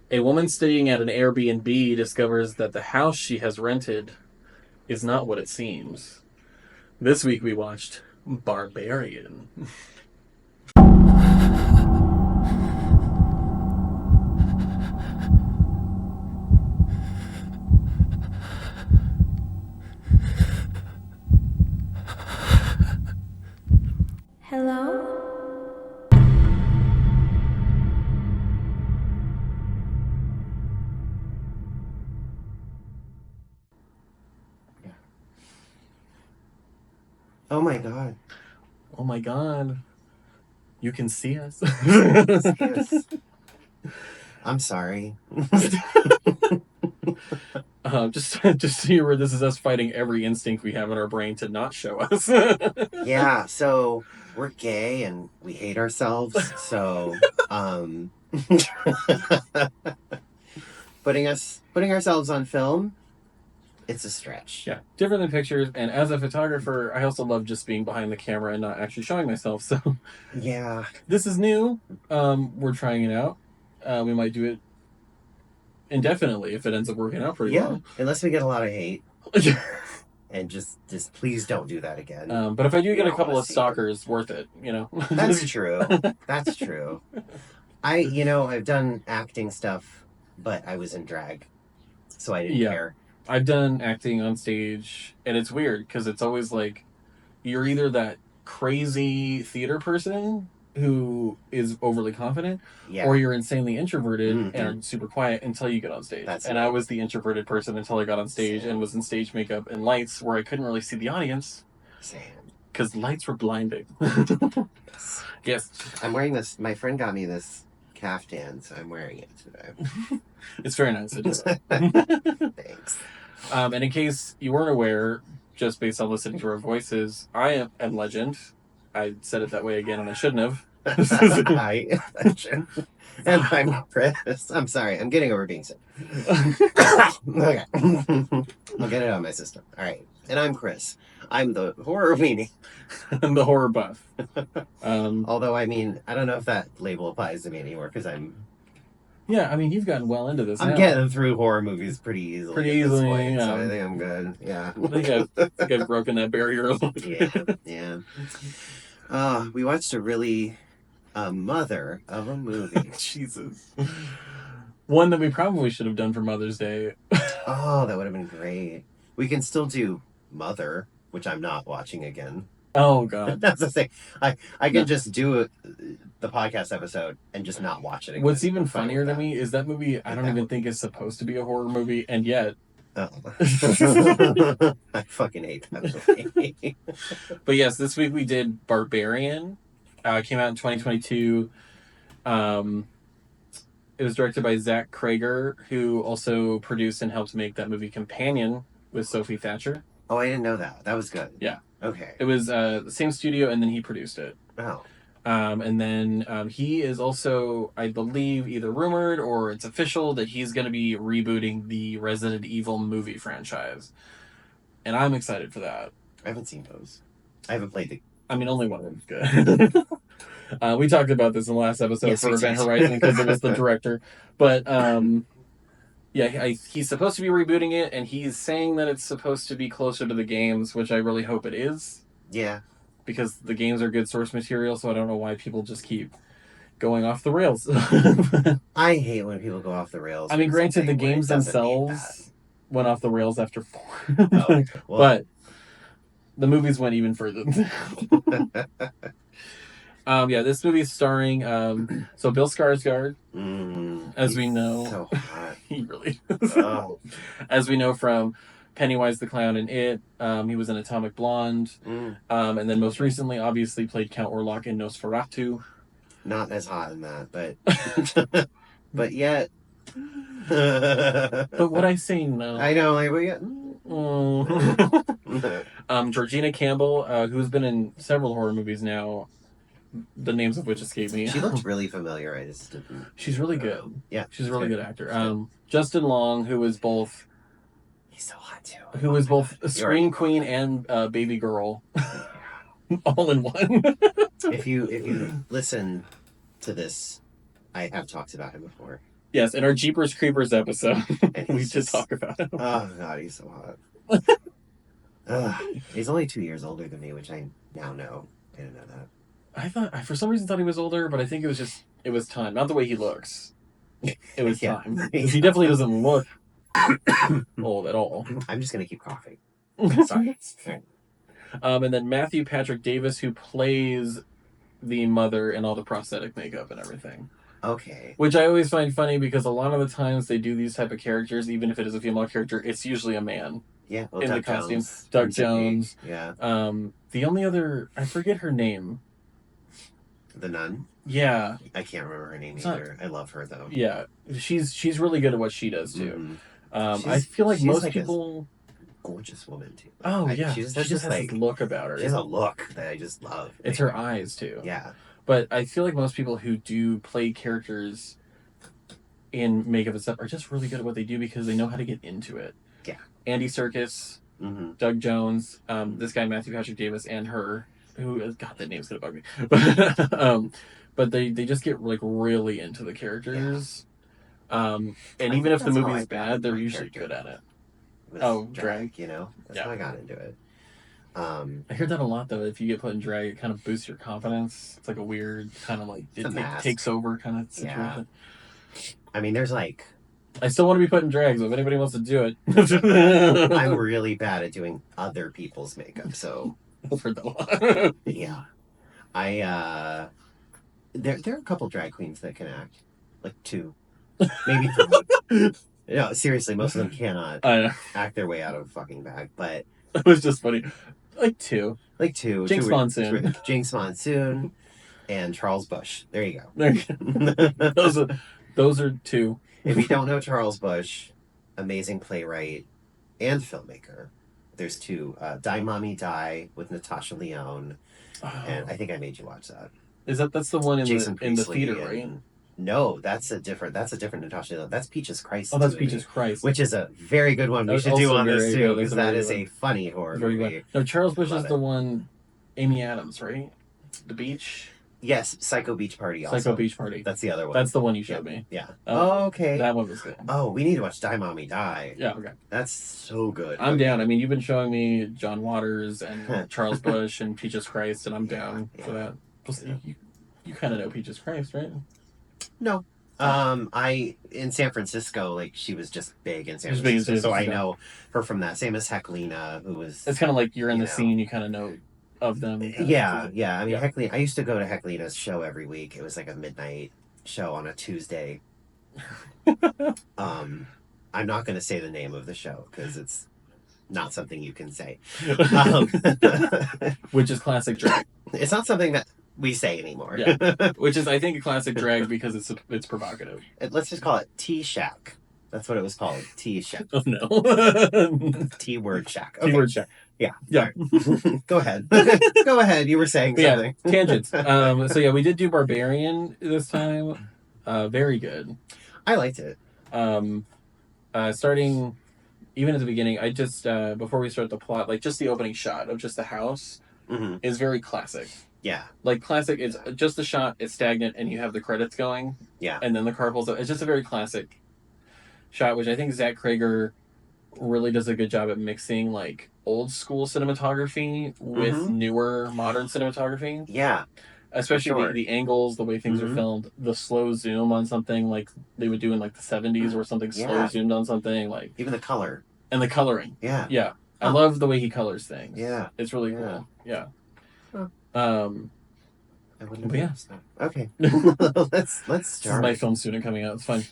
A woman staying at an Airbnb discovers that the house she has rented is not what it seems. This week we watched Barbarian. Hello? Oh my god. Oh my god. You can see us. Yes. I'm sorry. Just so you're aware, this is us fighting every instinct we have in our brain to not show us. Yeah, so we're gay and we hate ourselves. So, putting ourselves on film, it's a stretch. Yeah, different than pictures. And as a photographer, I also love just being behind the camera and not actually showing myself. So Yeah. this is new. We're trying it out. We might do it indefinitely if it ends up working out pretty well. Unless we get a lot of hate. And just please don't do that again. But if I do get a couple of stalkers, worth it, you know. That's true. That's true. I've done acting stuff, but I was in drag, so I didn't care. I've done acting on stage, and it's weird because it's always like you're either that crazy theater person who is overly confident, or you're insanely introverted and super quiet until you get on stage. I was the introverted person until I got on stage and was in stage makeup and lights where I couldn't really see the audience. Same. Because lights were blinding. Yes. I'm wearing this. My friend got me this caftan, so I'm wearing it today. It's very nice. It is. Thanks. And in case you weren't aware, just based on listening to our voices, I am Legend. I said it that way again, and I shouldn't have. Hi, Legend. And I'm Chris. I'm sorry. I'm getting over being sick. Okay. I'll get it out of my system. All right. And I'm Chris. I'm the horror weenie. I'm the horror buff. Although, I mean, I don't know if that label applies to me anymore because yeah, I mean, you've gotten well into this. I'm getting through horror movies pretty easily. Yeah. So I think I'm good. Yeah. I think I've broken that barrier a little bit. Yeah. We watched a really mother of a movie. Jesus. One that we probably should have done for Mother's Day. Oh, that would have been great. We can still do Mother, which I'm not watching again. Oh, God. That's the thing. I can just do the podcast episode and just not watch it again. What's even funnier to me is that movie I don't even think is supposed to be a horror movie, and yet... Oh. I fucking hate that movie. But yes, this week we did Barbarian. It came out in 2022. It was directed by Zach Krager, who also produced and helped make that movie Companion with Sophie Thatcher. Oh, I didn't know that. That was good. Yeah. Okay. It was the same studio, and then he produced it. Oh. And then he is also, I believe, either rumored or it's official that he's going to be rebooting the Resident Evil movie franchise. And I'm excited for that. I haven't seen those. I haven't played the... I mean, only one of them's good. We talked about this in the last episode for Event Horizon because it was the director. But, yeah, he's supposed to be rebooting it, and he's saying that it's supposed to be closer to the games, which I really hope it is. Yeah. Because the games are good source material, so I don't know why people just keep going off the rails. I hate when people go off the rails. I mean, granted, the games themselves went off the rails after 4. Oh, well. But the movies went even further. Yeah, this movie is starring so Bill Skarsgård, as we know. So hot. He really is. Oh. As we know from Pennywise the Clown in It, he was in Atomic Blonde, and then most recently, obviously, played Count Orlok in Nosferatu. Not as hot in that, but but yet. But what I say no. I know, like we got. Georgina Campbell, who's been in several horror movies now, the names of which escape me. She looked really familiar. I just didn't. She's really good. Yeah, she's a really good actor. Justin Long, who is both. He's so hot too. Who is both a scream queen and baby girl, all in one. If you listen to this, I have talked about him before. Yes, in our Jeepers Creepers episode, we did talk about him. Oh god, he's so hot. He's only 2 years older than me, which I now know. I didn't know that. I for some reason thought he was older, but I think it was time. Not the way he looks. It was time. Because he definitely doesn't look old at all. I'm just gonna keep coughing. Sorry. And then Matthew Patrick Davis, who plays the mother and all the prosthetic makeup and everything. Okay. Which I always find funny because a lot of the times they do these type of characters, even if it is a female character, it's usually a man. Yeah, in Doug the costume. Jones. Doug Jones. Yeah. The only other, I forget her name. The nun? Yeah. I can't remember her name either. I love her though. Yeah. She's really good at what she does too. Mm-hmm. I feel like most people... gorgeous woman too. Oh yeah. She just has like this look about her. She has a look that I just love. It's her eyes too. Yeah. But I feel like most people who do play characters in makeup and stuff are just really good at what they do because they know how to get into it. Yeah. Andy Serkis, Doug Jones, this guy Matthew Patrick Davis, and her, who God, that name's gonna bug me. But they just get like really into the characters. Yeah. And even if the movie's bad, they're usually good at it. Drag, you know? That's how I got into it. I hear that a lot though. If you get put in drag, it kind of boosts your confidence. It's like a weird kind of like it takes over kind of situation. Yeah. I mean, there's like I still want to be put in drag, so if anybody wants to do it. I'm really bad at doing other people's makeup, so I've heard that a lot. Yeah. There are a couple drag queens that can act. Like 2. Maybe 3. No, seriously, most of them cannot act their way out of a fucking bag, but it was just funny. Like 2. Jinx Monsoon. Jinx Monsoon and Charles Bush. There you go. Those are 2. If you don't know Charles Bush, amazing playwright and filmmaker. There's 2. Die Mommy Die with Natasha Lyonne. And I think I made you watch that. That's the one in the theater, right? No, that's a different Natasha Lyonne. That's Peaches Christ. Oh, that's Peaches Christ. Which is a very good one. We should do on this too, because that is a funny horror movie. No, Charles Bush is the one, Amy Adams, right? The Beach? Yes, Psycho Beach Party also. Psycho Beach Party. That's the other one. That's the one you showed me. Yeah. Okay. That one was good. Oh, we need to watch Die Mommy Die. Yeah, okay. That's so good. I'm down. I mean, you've been showing me John Waters and Charles Bush and Peaches Christ, and I'm down for that. Plus, you kind of know Peaches Christ, right? No. In San Francisco, like she was just big in San Francisco, so I know her from that. Same as Heclina, who was. It's kind of like you're in the scene, you kind of know of them. Yeah. I mean, Heclina. I used to go to Heclina's show every week. It was like a midnight show on a Tuesday. I'm not going to say the name of the show because it's not something you can say. Which is classic drag. It's not something that we say anymore. Yeah. Which is, I think, a classic drag because it's provocative. Let's just call it T-Shack. That's what it was called. T-Shack. Oh, no. T-word shack. Okay. T-word shack. Yeah. Yeah. Go ahead. Go ahead. You were saying something. Yeah, tangents. So, yeah, we did do Barbarian this time. Very good. I liked it. Starting, even at the beginning, I just, before we start the plot, like, just the opening shot of just the house is very classic. Yeah. Like, classic, it's just the shot, it's stagnant, and you have the credits going. Yeah. And then the car pulls up. It's just a very classic shot, which I think Zach Krager really does a good job at mixing, like, old school cinematography with newer modern cinematography. Yeah. Especially the angles, the way things are filmed, the slow zoom on something like they would do in like the 70s or something slow zoomed on something, like even the color. And the coloring. Yeah. Yeah. I love the way he colors things. Yeah. It's really cool. Yeah. Huh. I wouldn't have Okay. let's start. This is my film student coming out. It's fine.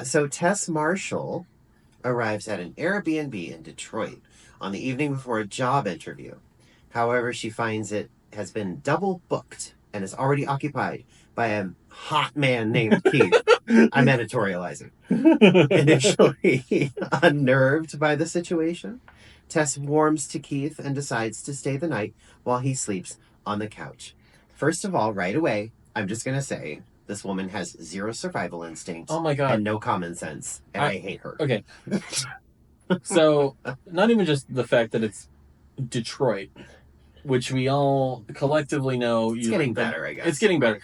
So Tess Marshall arrives at an Airbnb in Detroit on the evening before a job interview. However, she finds it has been double booked and is already occupied by a hot man named Keith. I'm editorializing. Initially unnerved by the situation, Tess warms to Keith and decides to stay the night while he sleeps on the couch. First of all, right away, I'm just going to say this woman has zero survival instinct. Oh my God. And no common sense. And I hate her. Okay. So, not even just the fact that it's Detroit, which we all collectively know. It's getting better, I guess. It's getting better.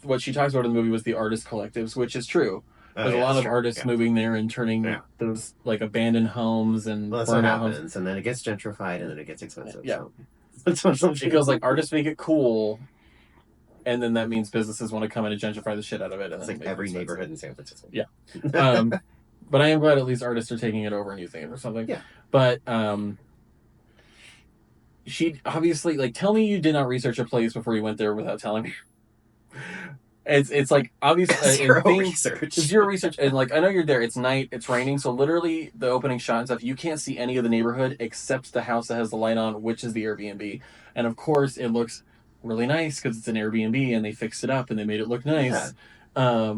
what she talks about in the movie was the artist collectives, which is true. There's a lot of artists moving there and turning those like abandoned homes and burnout homes, and then it gets gentrified, and then it gets expensive. Yeah, so. It feels like artists make it cool, and then that means businesses want to come in and gentrify the shit out of it. And it's like every neighborhood in San Francisco. Yeah, but I am glad at least artists are taking it over and using it or something. Yeah, but she obviously like tell me you did not research a place before you went there without telling me. It's like obviously zero research, and like I know you're there. It's night. It's raining. So literally, the opening shot and stuff, you can't see any of the neighborhood except the house that has the light on, which is the Airbnb. And of course, it looks really nice because it's an Airbnb, and they fixed it up and they made it look nice. Yeah.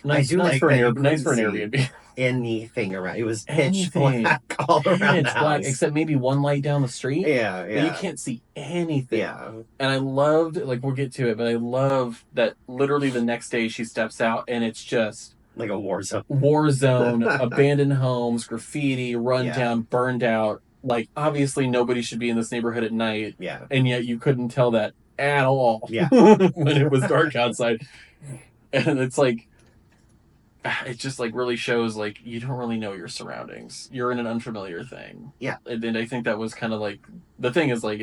Nice, nice for an Airbnb. Anything around it was pitch black all around the house. Black, except maybe one light down the street. Yeah. But you can't see anything. Yeah. And I loved, like, we'll get to it, but I love that literally the next day she steps out and it's just like a war zone. Abandoned homes, graffiti, run down, burned out. Like, obviously nobody should be in this neighborhood at night. Yeah. And yet you couldn't tell that at all. Yeah. When it was dark outside. And it's like, it just like really shows like you don't really know your surroundings. You're in an unfamiliar thing. Yeah. And I think that was kind of like the thing is like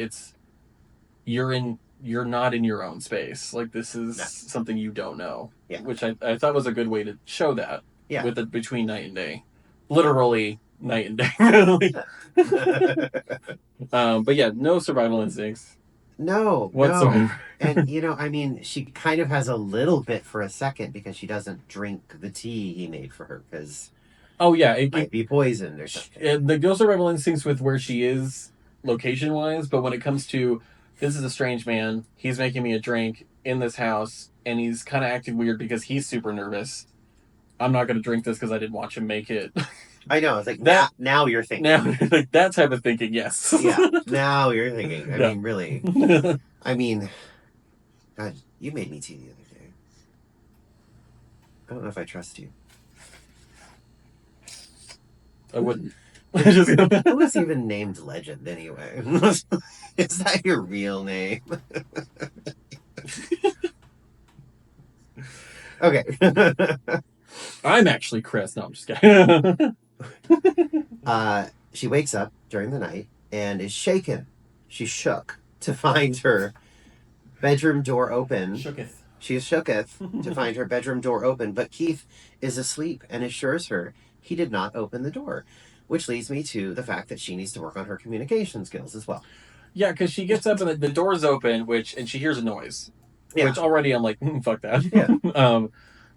you're not in your own space. Like this is something you don't know. Yeah. Which I thought was a good way to show that. Yeah. With it between night and day. Literally night and day. But yeah, no survival instincts. No. Whatsoever. No. And, I mean, she kind of has a little bit for a second because she doesn't drink the tea he made for her because it might be poisoned or something. The survival instincts with where she is location-wise, but when it comes to, this is a strange man, he's making me a drink in this house, and he's kind of acting weird because he's super nervous. I'm not going to drink this because I didn't watch him make it. I know. It's like, that, now you're thinking. Now, like that type of thinking, yes. Yeah, now you're thinking. I mean, really. I mean, God, you made me tea the other day. I don't know if I trust you. I wouldn't. Who was even named Legend anyway? Is that your real name? Okay. I'm actually Chris. No, I'm just kidding. She wakes up during the night and is shaken. She's shook to find her bedroom door open. She is shooketh to find her bedroom door open, but Keith is asleep and assures her he did not open the door, which leads me to the fact that she needs to work on her communication skills as well. Yeah, because she gets up and the door's open, and she hears a noise, which already I'm like, fuck that. Yeah.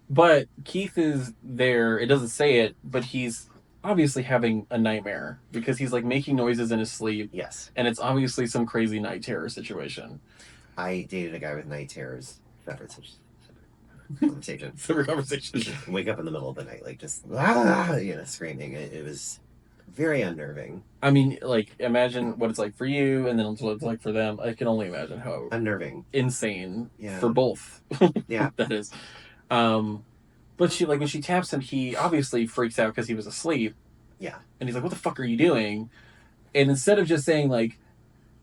But Keith is there. It doesn't say it, but he's obviously having a nightmare because he's like making noises in his sleep. Yes. And it's obviously some crazy night terror situation. I dated a guy with night terrors. Separate conversation. Separate conversation. Wake up in the middle of the night, like just screaming. It was very unnerving. I mean, like, imagine what it's like for you, and then what it's like for them. I can only imagine how unnerving, insane for both. Yeah, that is. But she, like, when she taps him, he obviously freaks out because he was asleep. Yeah. And he's like, what the fuck are you doing? And instead of just saying, like,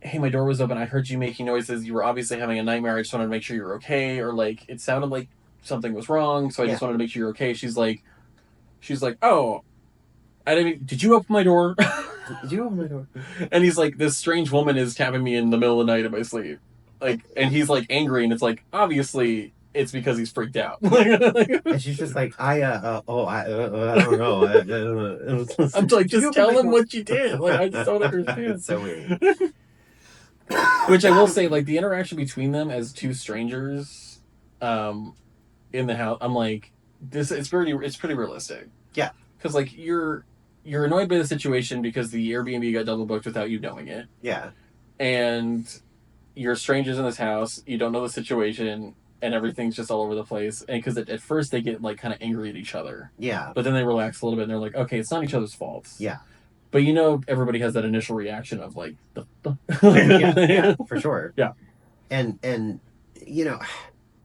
hey, my door was open, I heard you making noises, you were obviously having a nightmare, I just wanted to make sure you're okay, or, like, it sounded like something was wrong, so I just wanted to make sure you're okay. She's like, oh, did you open my door? Did you open my door? And he's like, this strange woman is tapping me in the middle of the night in my sleep. Like, and he's, like, angry, and it's like, obviously it's because he's freaked out. And she's just like, I don't know. I'm like, just tell him what you did. Like, I just don't understand. It's so weird. Which I will say, like, the interaction between them as two strangers in the house, I'm like, it's pretty realistic. Yeah. Because, like, you're annoyed by the situation because the Airbnb got double booked without you knowing it. Yeah. And you're strangers in this house, you don't know the situation, and everything's just all over the place. And because at first they get, like, kind of angry at each other. Yeah. But then they relax a little bit and they're like, okay, it's not each other's faults. Yeah. But everybody has that initial reaction of, like, yeah, for sure. Yeah. And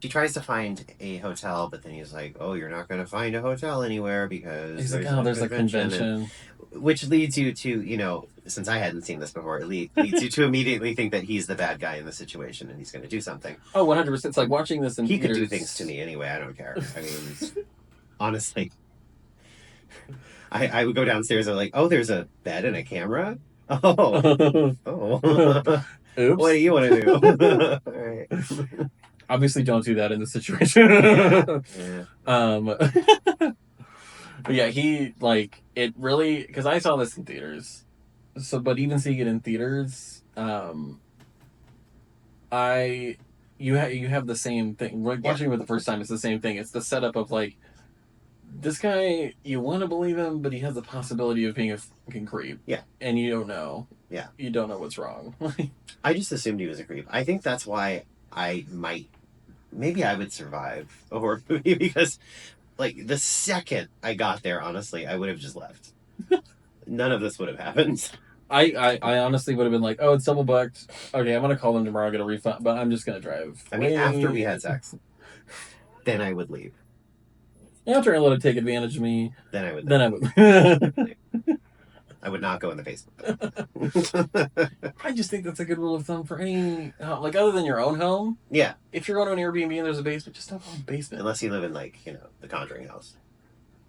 She tries to find a hotel, but then he's like, "Oh, you're not going to find a hotel anywhere because there's a convention." Which leads you to, since I hadn't seen this before, it leads you to immediately think that he's the bad guy in the situation and he's going to do something. Oh, 100%. It's like watching this in He theaters. could do things to me anyway. I don't care. I mean, honestly, I would go downstairs and like, oh, there's a bed and a camera. Oh, oh. Oops. What do you want to do? All right. Obviously, don't do that in this situation. But yeah, he it really, because I saw this in theaters. So, but even seeing it in theaters, you have the same thing. Like watching it for the first time, it's the same thing. It's the setup of like, this guy, you want to believe him, but he has the possibility of being a fucking creep. Yeah. And you don't know. Yeah. You don't know what's wrong. I just assumed he was a creep. I think that's why maybe I would survive a horror movie because, like, the second I got there, honestly, I would have just left. None of this would have happened. I honestly would have been like, oh, it's double booked. Okay, I'm going to call them tomorrow, get a refund, but I'm just going to drive. I mean, after we had sex, then I would leave. After I let him take advantage of me, then I would. I would not go in the basement. I just think that's a good rule of thumb for any, like, other than your own home. Yeah. If you're going to an Airbnb and there's a basement, just don't go in the basement. Unless you live in, like, the Conjuring house.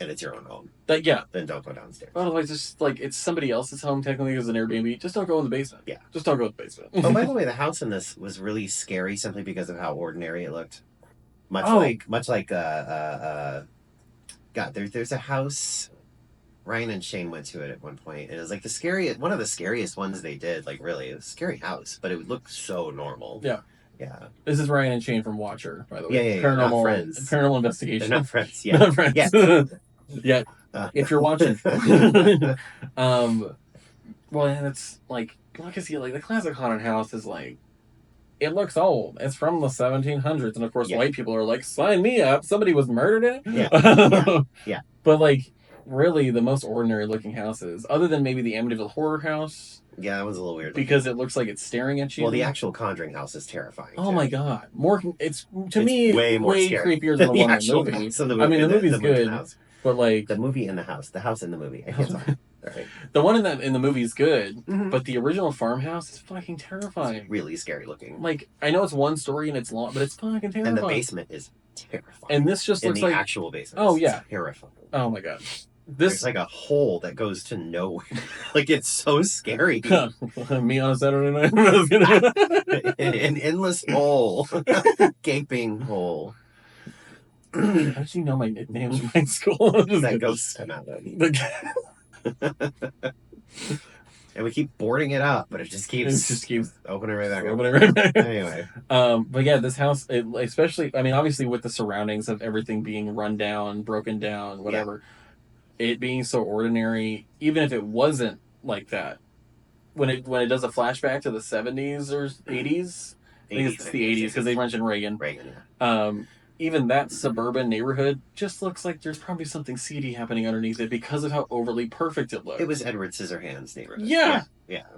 And it's your own home. Yeah. Then don't go downstairs. Otherwise, just, like, it's somebody else's home, technically, as an Airbnb. Just don't go in the basement. Yeah. Just don't go in the basement. Oh, by the way, the house in this was really scary simply because of how ordinary it looked. Much like, God, there's a house... Ryan and Shane went to it at one point, and it was like one of the scariest ones they did. Like, really, it was a scary house, but it looked so normal. Yeah. Yeah. This is Ryan and Shane from Watcher, by the way. Yeah. Paranormal friends. Paranormal Investigation. They're not friends. Yeah. Not friends. Yeah. Yeah. If you're watching. Well, and it's like I see, like, the classic haunted house is like, it looks old. It's from the 1700s, and of course, white people are like, sign me up. Somebody was murdered in it. Yeah. But like, really, the most ordinary looking houses, other than maybe the Amityville Horror House. Yeah, that was a little weird. Because it looks like it's staring at you. Well, the actual Conjuring house is terrifying. Oh my God. It's way creepier than the one in the movie. I mean, the movie's good, but like... The movie in the house. The house in the movie. I can't talk. Right. The one in the movie is good, but the original farmhouse is fucking terrifying. It's really scary looking. Like, I know it's one story and it's long, but it's fucking terrifying. And the basement is terrifying. And this just looks like... the actual basement. Oh, yeah. Terrifying. Oh my God. There's like a hole that goes to nowhere. Like, it's so scary. Me on a Saturday night. An endless hole. Gaping hole. How did you know my nicknames from high school? That ghost come out of me. And we keep boarding it up, but it just keeps opening right back up. Anyway. But yeah, this house, especially, I mean, obviously with the surroundings of everything being run down, broken down, whatever, it being so ordinary, even if it wasn't like that, when it does a flashback to the 70s or 80s, I think it's the 80s because they mentioned Reagan. Even that suburban neighborhood just looks like there's probably something seedy happening underneath it because of how overly perfect it looks. It was Edward Scissorhands' neighborhood. Yeah.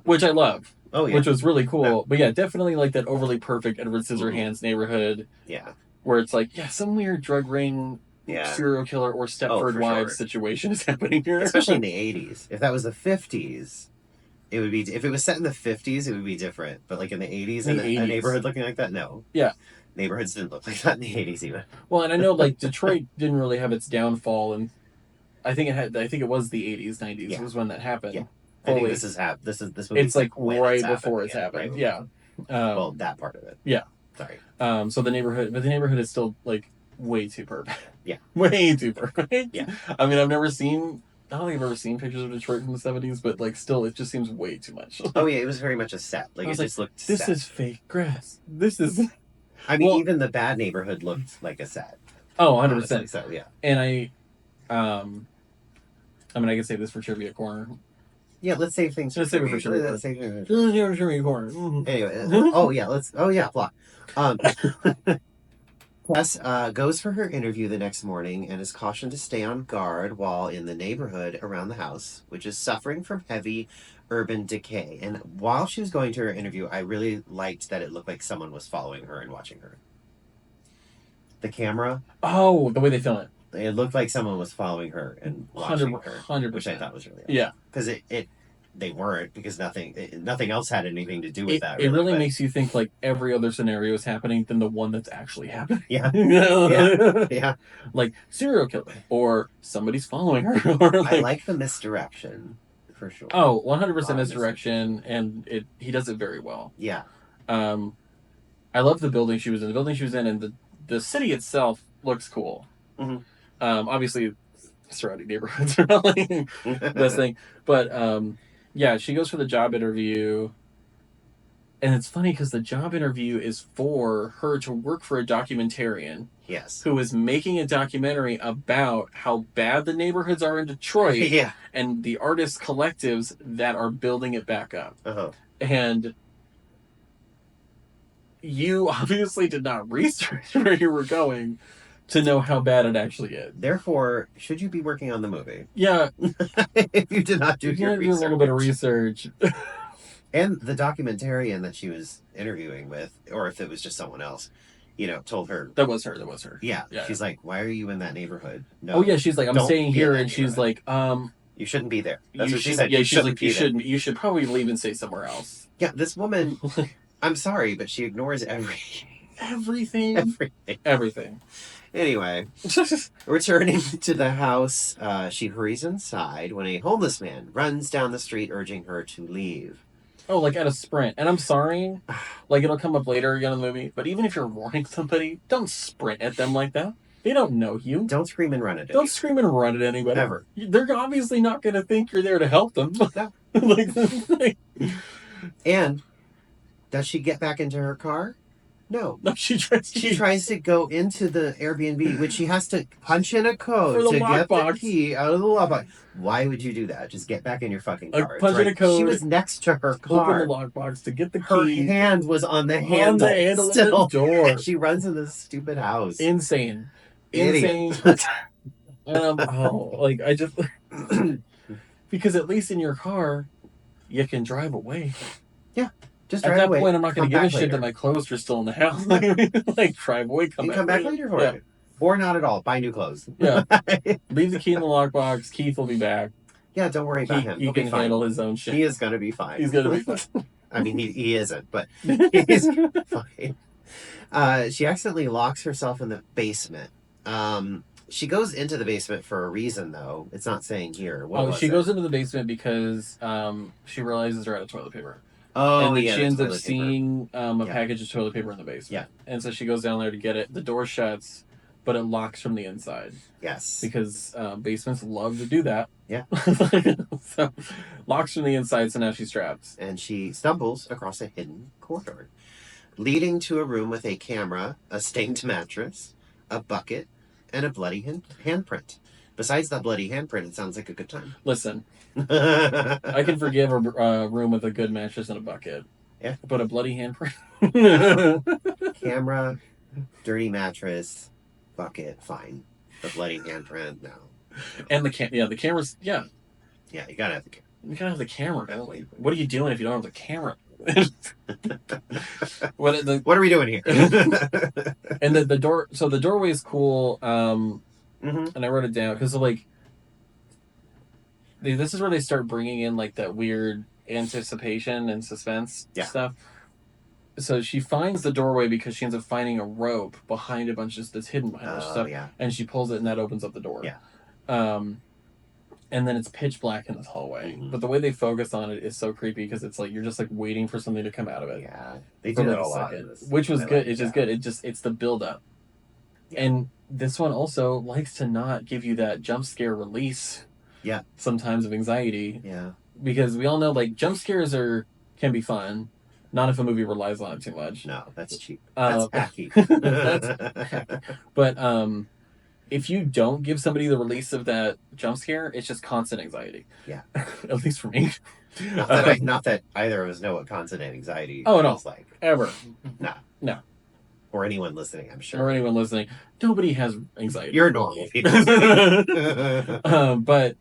Which I love. Oh, yeah. Which was really cool. Yeah. But yeah, definitely like that overly perfect Edward Scissorhands neighborhood. Yeah. Where it's like, some weird drug ring, serial killer, or Stepford Wives situation is happening here. Especially in the 80s. If that was the 50s, it would be... If it was set in the 50s, it would be different. But like in the 80s, a neighborhood looking like that, no. Yeah. Neighborhoods didn't look like that in the 80s even. Well, and I know like Detroit didn't really have its downfall, and I think it was the 80s, 90s was when that happened. Yeah. I think this movie. It's like right before it's happened. Right? Yeah. Well, that part of it. Yeah. Sorry. So the neighborhood is still like way too perfect. Yeah. Way too perfect. Yeah. I mean, I don't think I've ever seen pictures of Detroit from the 70s, but like still, it just seems way too much. Oh yeah, it was very much a set. Like it just looked. This is fake grass. This is. I mean, even the bad neighborhood looked like a set. Oh, 100%. So, yeah. And I can save this for Trivia Corner. Yeah, let's save things. Let's save it for Trivia Corner. Anyway, plot. Tess goes for her interview the next morning and is cautioned to stay on guard while in the neighborhood around the house, which is suffering from heavy urban decay. And while she was going to her interview, I really liked that it looked like someone was following her and watching her. The camera. Oh, the way they film it. It looked like someone was following her and watching her, 100%. which I thought was really yeah. Because they weren't, because nothing else had anything to do with that. It really makes you think like every other scenario is happening than the one that's actually happening. Yeah. Yeah. Like serial killer or somebody's following her. Or I like the misdirection for sure. Oh, 100% misdirection, and he does it very well. Yeah. I love the building she was in. The building she was in, and the city itself looks cool. Mm-hmm. Obviously, surrounding neighborhoods are not like the best thing, but yeah, she goes for the job interview, and it's funny because the job interview is for her to work for a documentarian. Yes. Who is making a documentary about how bad the neighborhoods are in Detroit. Yeah. And the artist collectives that are building it back up. Uh-huh. And you obviously did not research where you were going to know how bad it actually is. Therefore, should you be working on the movie? Yeah. If you did not do your research. Do a little bit of research. And the documentarian that she was interviewing with, or if it was just someone else, told her. That was her. Yeah. She's like, why are you in that neighborhood? No. Oh, yeah. She's like, I'm staying here. And she's like, you shouldn't be there. That's what she said. Yeah, she's like, you should probably leave and stay somewhere else. Yeah, this woman, I'm sorry, but she ignores everything. Anyway, returning to the house, she hurries inside when a homeless man runs down the street urging her to leave. Oh, like at a sprint. And I'm sorry, like it'll come up later again in the movie, but even if you're warning somebody, don't sprint at them like that. They don't know you. Don't scream and run at Don't scream and run at anybody. Ever. They're obviously not going to think you're there to help them. No. And does she get back into her car? No. No, she tries to go into the Airbnb, which she has to punch in a code to get the key out of the lockbox. Why would you do that? Just get back in your fucking car. Punch in a code. She was next to her car. Open the lockbox to get the key. Her hand was on the handle. Still. Of the door. And she runs in this stupid house. Insane. Idiot. I just because at least in your car, you can drive away. Yeah. Just at that point, I'm not going to give a shit that my clothes are still in the house. Like, drive away, come back later for it. Or not at all. Buy new clothes. Yeah. Leave the key in the lockbox. Keith will be back. Yeah, don't worry about him. He can handle his own shit. He is going to be fine. He's going to be fine. I mean, he isn't, but he's fine. She accidentally locks herself in the basement. She goes into the basement for a reason, though. It's not saying here. She goes into the basement because she realizes they're out of toilet paper. Oh, and then yeah, she ends up seeing a package of toilet paper in the basement. Yeah. And so she goes down there to get it. The door shuts, but it locks from the inside. Yes. Because basements love to do that. Yeah. So locks from the inside, so now she's trapped. And she stumbles across a hidden corridor, leading to a room with a camera, a stained mattress, a bucket, and a bloody handprint. Besides that bloody handprint, it sounds like a good time. Listen, I can forgive a room with a good mattress and a bucket. Yeah. But a bloody handprint? Camera, dirty mattress, bucket, fine. The bloody handprint, no. And the camera's, Yeah, you gotta have the camera. You gotta have the camera. What are you doing if you don't have the camera? What are we doing here? And the door, so the doorway is cool. Mm-hmm. And I wrote it down because this is where they start bringing in like that weird anticipation and suspense stuff. So she finds the doorway because she ends up finding a rope behind a bunch of that's hidden behind stuff. Yeah. And she pulls it and that opens up the door. Yeah. And then it's pitch black in this hallway. Mm-hmm. But the way they focus on it is so creepy because it's like you're just like waiting for something to come out of it. Yeah. They do that a lot. Which was good. It's just good. It's the build up. Yeah. And this one also likes to not give you that jump scare release. Yeah. Sometimes of anxiety. Yeah. Because we all know like jump scares can be fun. Not if a movie relies on it too much. No, that's cheap. That's hacky. That's hacky. But if you don't give somebody the release of that jump scare, it's just constant anxiety. Yeah. At least for me. Not that either of us know what constant anxiety feels like. Ever. No. Or anyone listening, I'm sure. Or anyone listening. Nobody has anxiety. You're normal people. But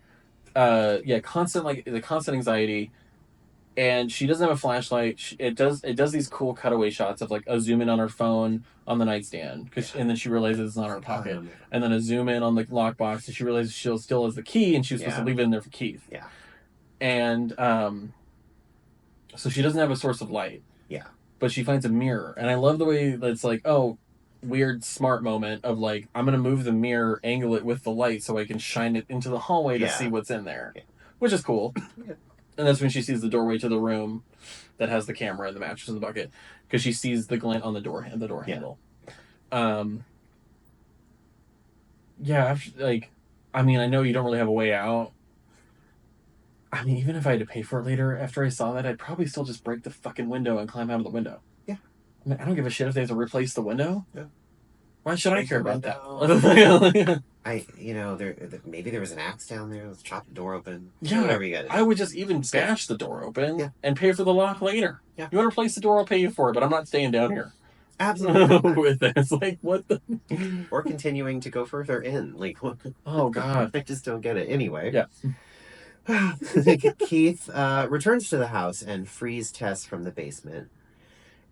constant anxiety. and she doesn't have a flashlight. It does these cool cutaway shots of like a zoom in on her phone on the nightstand, and then she realizes it's not in her pocket, and then a zoom in on the lockbox, and she realizes she still has the key, and she was supposed to leave it in there for Keith. Yeah. And so she doesn't have a source of light. Yeah. But she finds a mirror, and I love the way that it's like, oh, weird smart moment of like, I'm gonna move the mirror, angle it with the light so I can shine it into the hallway to see what's in there, which is cool. And that's when she sees the doorway to the room that has the camera and the mattress in the bucket, because she sees the glint on the door handle. Yeah, like, I mean, I know you don't really have a way out. I mean, even if I had to pay for it later, after I saw that, I'd probably still just break the fucking window and climb out of the window. Yeah. I mean, I don't give a shit if they have to replace the window. Yeah. Why should I care about that? Maybe there was an axe down there. Let's chop the door open. Yeah, whatever you got. I would just even bash the door open and pay for the lock later. Yeah. You want to replace the door? I'll pay you for it, but I'm not staying down here. Absolutely. With this, like, what the? Or continuing to go further in, like, what? Oh God, I just don't get it. Anyway. Yeah. Keith returns to the house and frees Tess from the basement.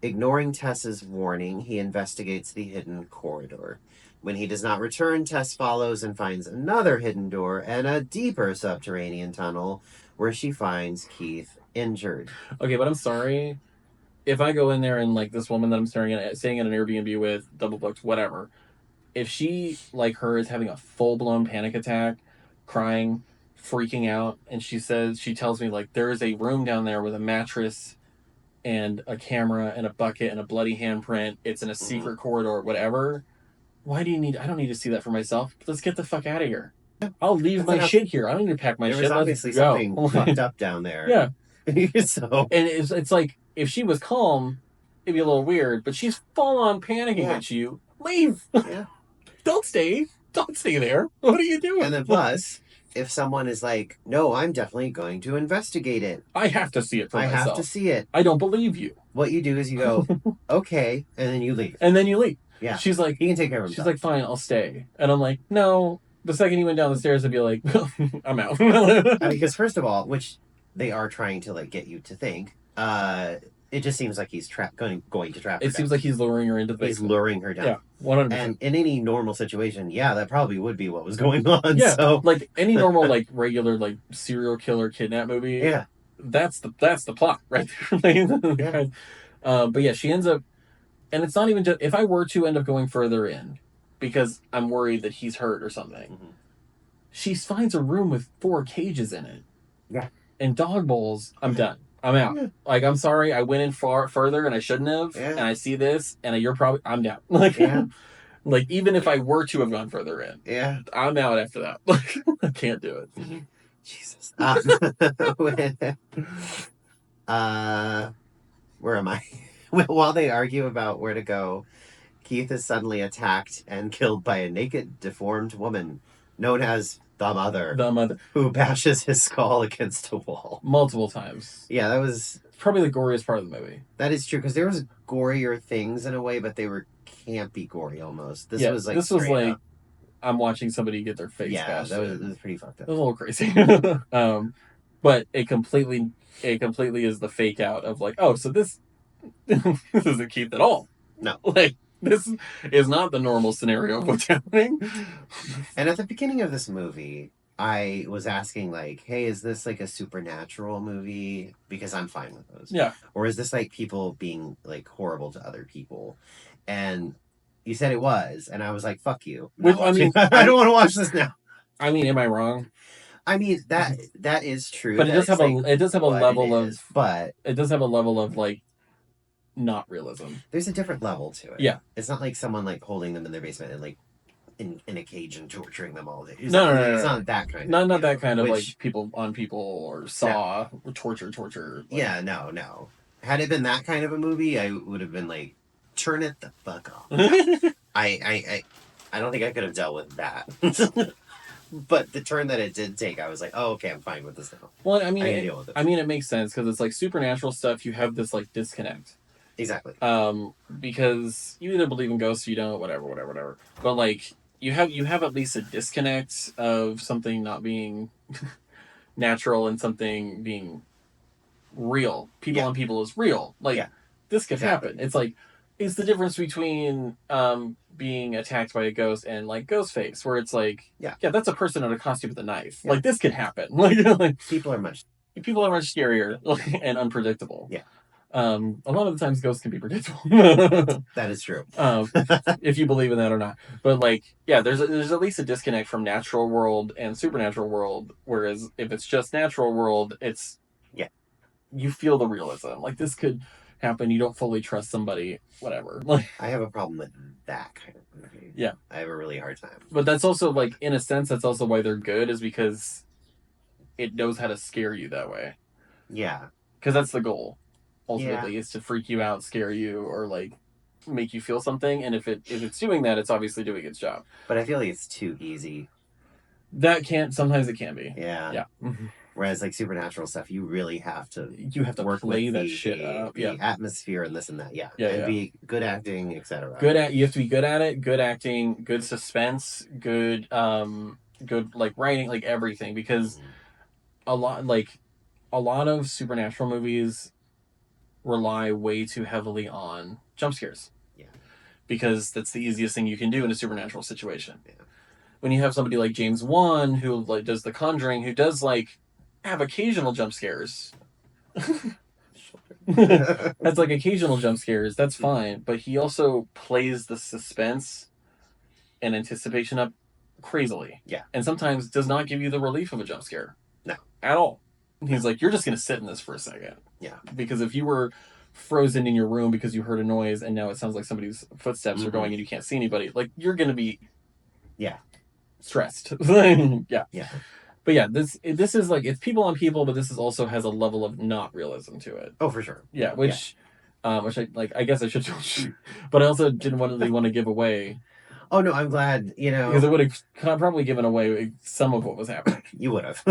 Ignoring Tess's warning, he investigates the hidden corridor. When he does not return, Tess follows and finds another hidden door and a deeper subterranean tunnel where she finds Keith injured. Okay, but I'm sorry. If I go in there and, like, this woman that I'm staying in an Airbnb with, double booked, whatever, if she, like her, is having a full-blown panic attack, crying, freaking out, and she tells me, like, there is a room down there with a mattress and a camera and a bucket and a bloody handprint, it's in a secret corridor, whatever, I don't need to see that for myself. Let's get the fuck out of here. I'll leave my shit here. I don't need to pack my shit. There was obviously something fucked up down there. Yeah. So. And it's like, if she was calm, it'd be a little weird, but she's full on panicking at you. Leave. Yeah. Don't stay there. What are you doing? And then plus, if someone is like, no, I'm definitely going to investigate it. I have to see it for myself. I have to see it. I don't believe you. What you do is you go, okay, and then you leave. Yeah. She's like, he can take care of himself. She's like, fine, I'll stay. And I'm like, no. The second he went down the stairs, I'd be like, I'm out. Because first of all, which they are trying to, like, get you to think, it just seems like he's going to trap her. It seems like he's luring her into the basement. He's luring her down. Yeah, 100%. And in any normal situation, that probably would be what was going on. Yeah, so. Like any normal, like, regular, like, serial killer kidnap movie. Yeah. That's the plot right there. But yeah, she ends up, and it's not even just, if I were to end up going further in, because I'm worried that he's hurt or something, she finds a room with 4 cages in it. Yeah. And dog bowls, I'm done. I'm out. Yeah. Like, I'm sorry, I went in further and I shouldn't have. Yeah. And I see this, and I'm down. Like, like, even if I were to have gone further in, I'm out after that. Like, I can't do it. Jesus. Where am I? While they argue about where to go, Keith is suddenly attacked and killed by a naked, deformed woman known as the mother, who bashes his skull against a wall multiple times. Yeah, that was probably the goriest part of the movie. That is true, because there was gorier things in a way, but they were campy gory almost. This was like I'm watching somebody get their face bashed. That was pretty fucked up. It was a little crazy. But it completely is the fake out of, like, oh, so this isn't Keith at all. No. Like, this is not the normal scenario of what's happening. And at the beginning of this movie, I was asking, like, hey, is this like a supernatural movie? Because I'm fine with those. Yeah. Or is this like people being, like, horrible to other people? And you said it was, and I was like, fuck you. I don't want to watch this now. I mean, am I wrong? I mean, that is true. But it does have a level of, like, not realism. There's a different level to it. Yeah. It's not like someone, like, holding them in their basement and, like, in a cage and torturing them all day. It's not that kind of. Not that kind of, like, people on people or Saw or torture. Like. Yeah, no. Had it been that kind of a movie, I would have been like, turn it the fuck off. I don't think I could have dealt with that. But the turn that it did take, I was like, oh, okay, I'm fine with this now. Well, I mean, it makes sense, because it's like supernatural stuff. You have this, like, disconnect. Exactly. Because you either believe in ghosts or you don't, whatever. But, like, you have at least a disconnect of something not being natural and something being real. People on people is real. Like this could happen. It's like it's the difference between being attacked by a ghost and like Ghostface, where it's like that's a person in a costume with a knife. Like this could happen. Like people are much scarier and unpredictable. Yeah. A lot of the times ghosts can be predictable. That is true. If you believe in that or not. But like, yeah, there's at least a disconnect from natural world and supernatural world. Whereas if it's just natural world, it's you feel the realism. Like this could happen. You don't fully trust somebody. Whatever. Like I have a problem with that kind of movie. Yeah, I have a really hard time. But that's also like, in a sense, that's also why they're good, is because it knows how to scare you that way. Yeah, because that's the goal. Ultimately, is to freak you out, scare you, or like make you feel something. And if it's doing that, it's obviously doing its job. But I feel like it's too easy. Sometimes it can be. Yeah. Mm-hmm. Whereas like supernatural stuff, you really have to work play with that shit up. The atmosphere and this and that. And be good acting, etc. You have to be good at it. Good acting, good suspense, good like writing, like everything. Because a lot of supernatural movies rely way too heavily on jump scares. Yeah. Because that's the easiest thing you can do in a supernatural situation. Yeah. When you have somebody like James Wan, who like does The Conjuring, who does like have occasional jump scares. That's like occasional jump scares. That's fine. But he also plays the suspense and anticipation up crazily. Yeah. And sometimes does not give you the relief of a jump scare. No. At all. He's like, you're just going to sit in this for a second. Yeah. Because if you were frozen in your room because you heard a noise and now it sounds like somebody's footsteps are going and you can't see anybody, like you're going to be stressed. Yeah. But yeah, this is like, it's people on people, but this is also has a level of not realism to it. Oh, for sure. Yeah, which I guess I should tell you, but I also didn't really want to give away. Oh no, I'm glad, because it would have probably given away some of what was happening. You would have.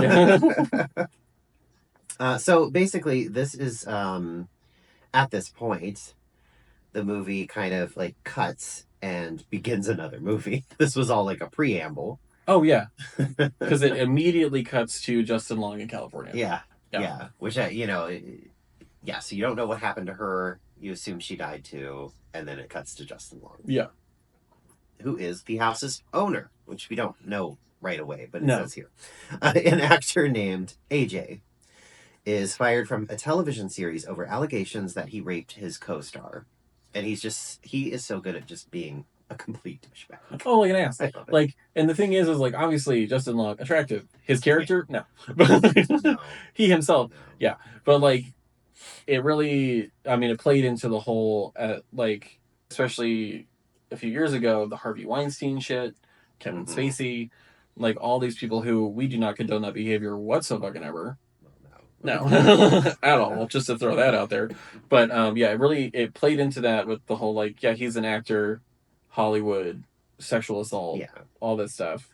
So basically, this is at this point, the movie kind of like cuts and begins another movie. This was all like a preamble. Oh yeah, because it immediately cuts to Justin Long in California. Yeah. Which so you don't know what happened to her. You assume she died too, and then it cuts to Justin Long. Yeah, who is the house's owner, which we don't know right away, but it says here. An actor named AJ is fired from a television series over allegations that he raped his co-star, and he is so good at just being a complete douchebag. Oh, like an ass. Like, and the thing is like, obviously Justin Long attractive. His character, no. No. He himself, yeah. But like, it really, I mean, it played into the whole, like, especially a few years ago, the Harvey Weinstein shit, Kevin Spacey, like all these people who we do not condone that behavior whatsoever. No, at all. Just to throw that out there. But it played into that with the whole like, he's an actor, Hollywood, sexual assault, all this stuff.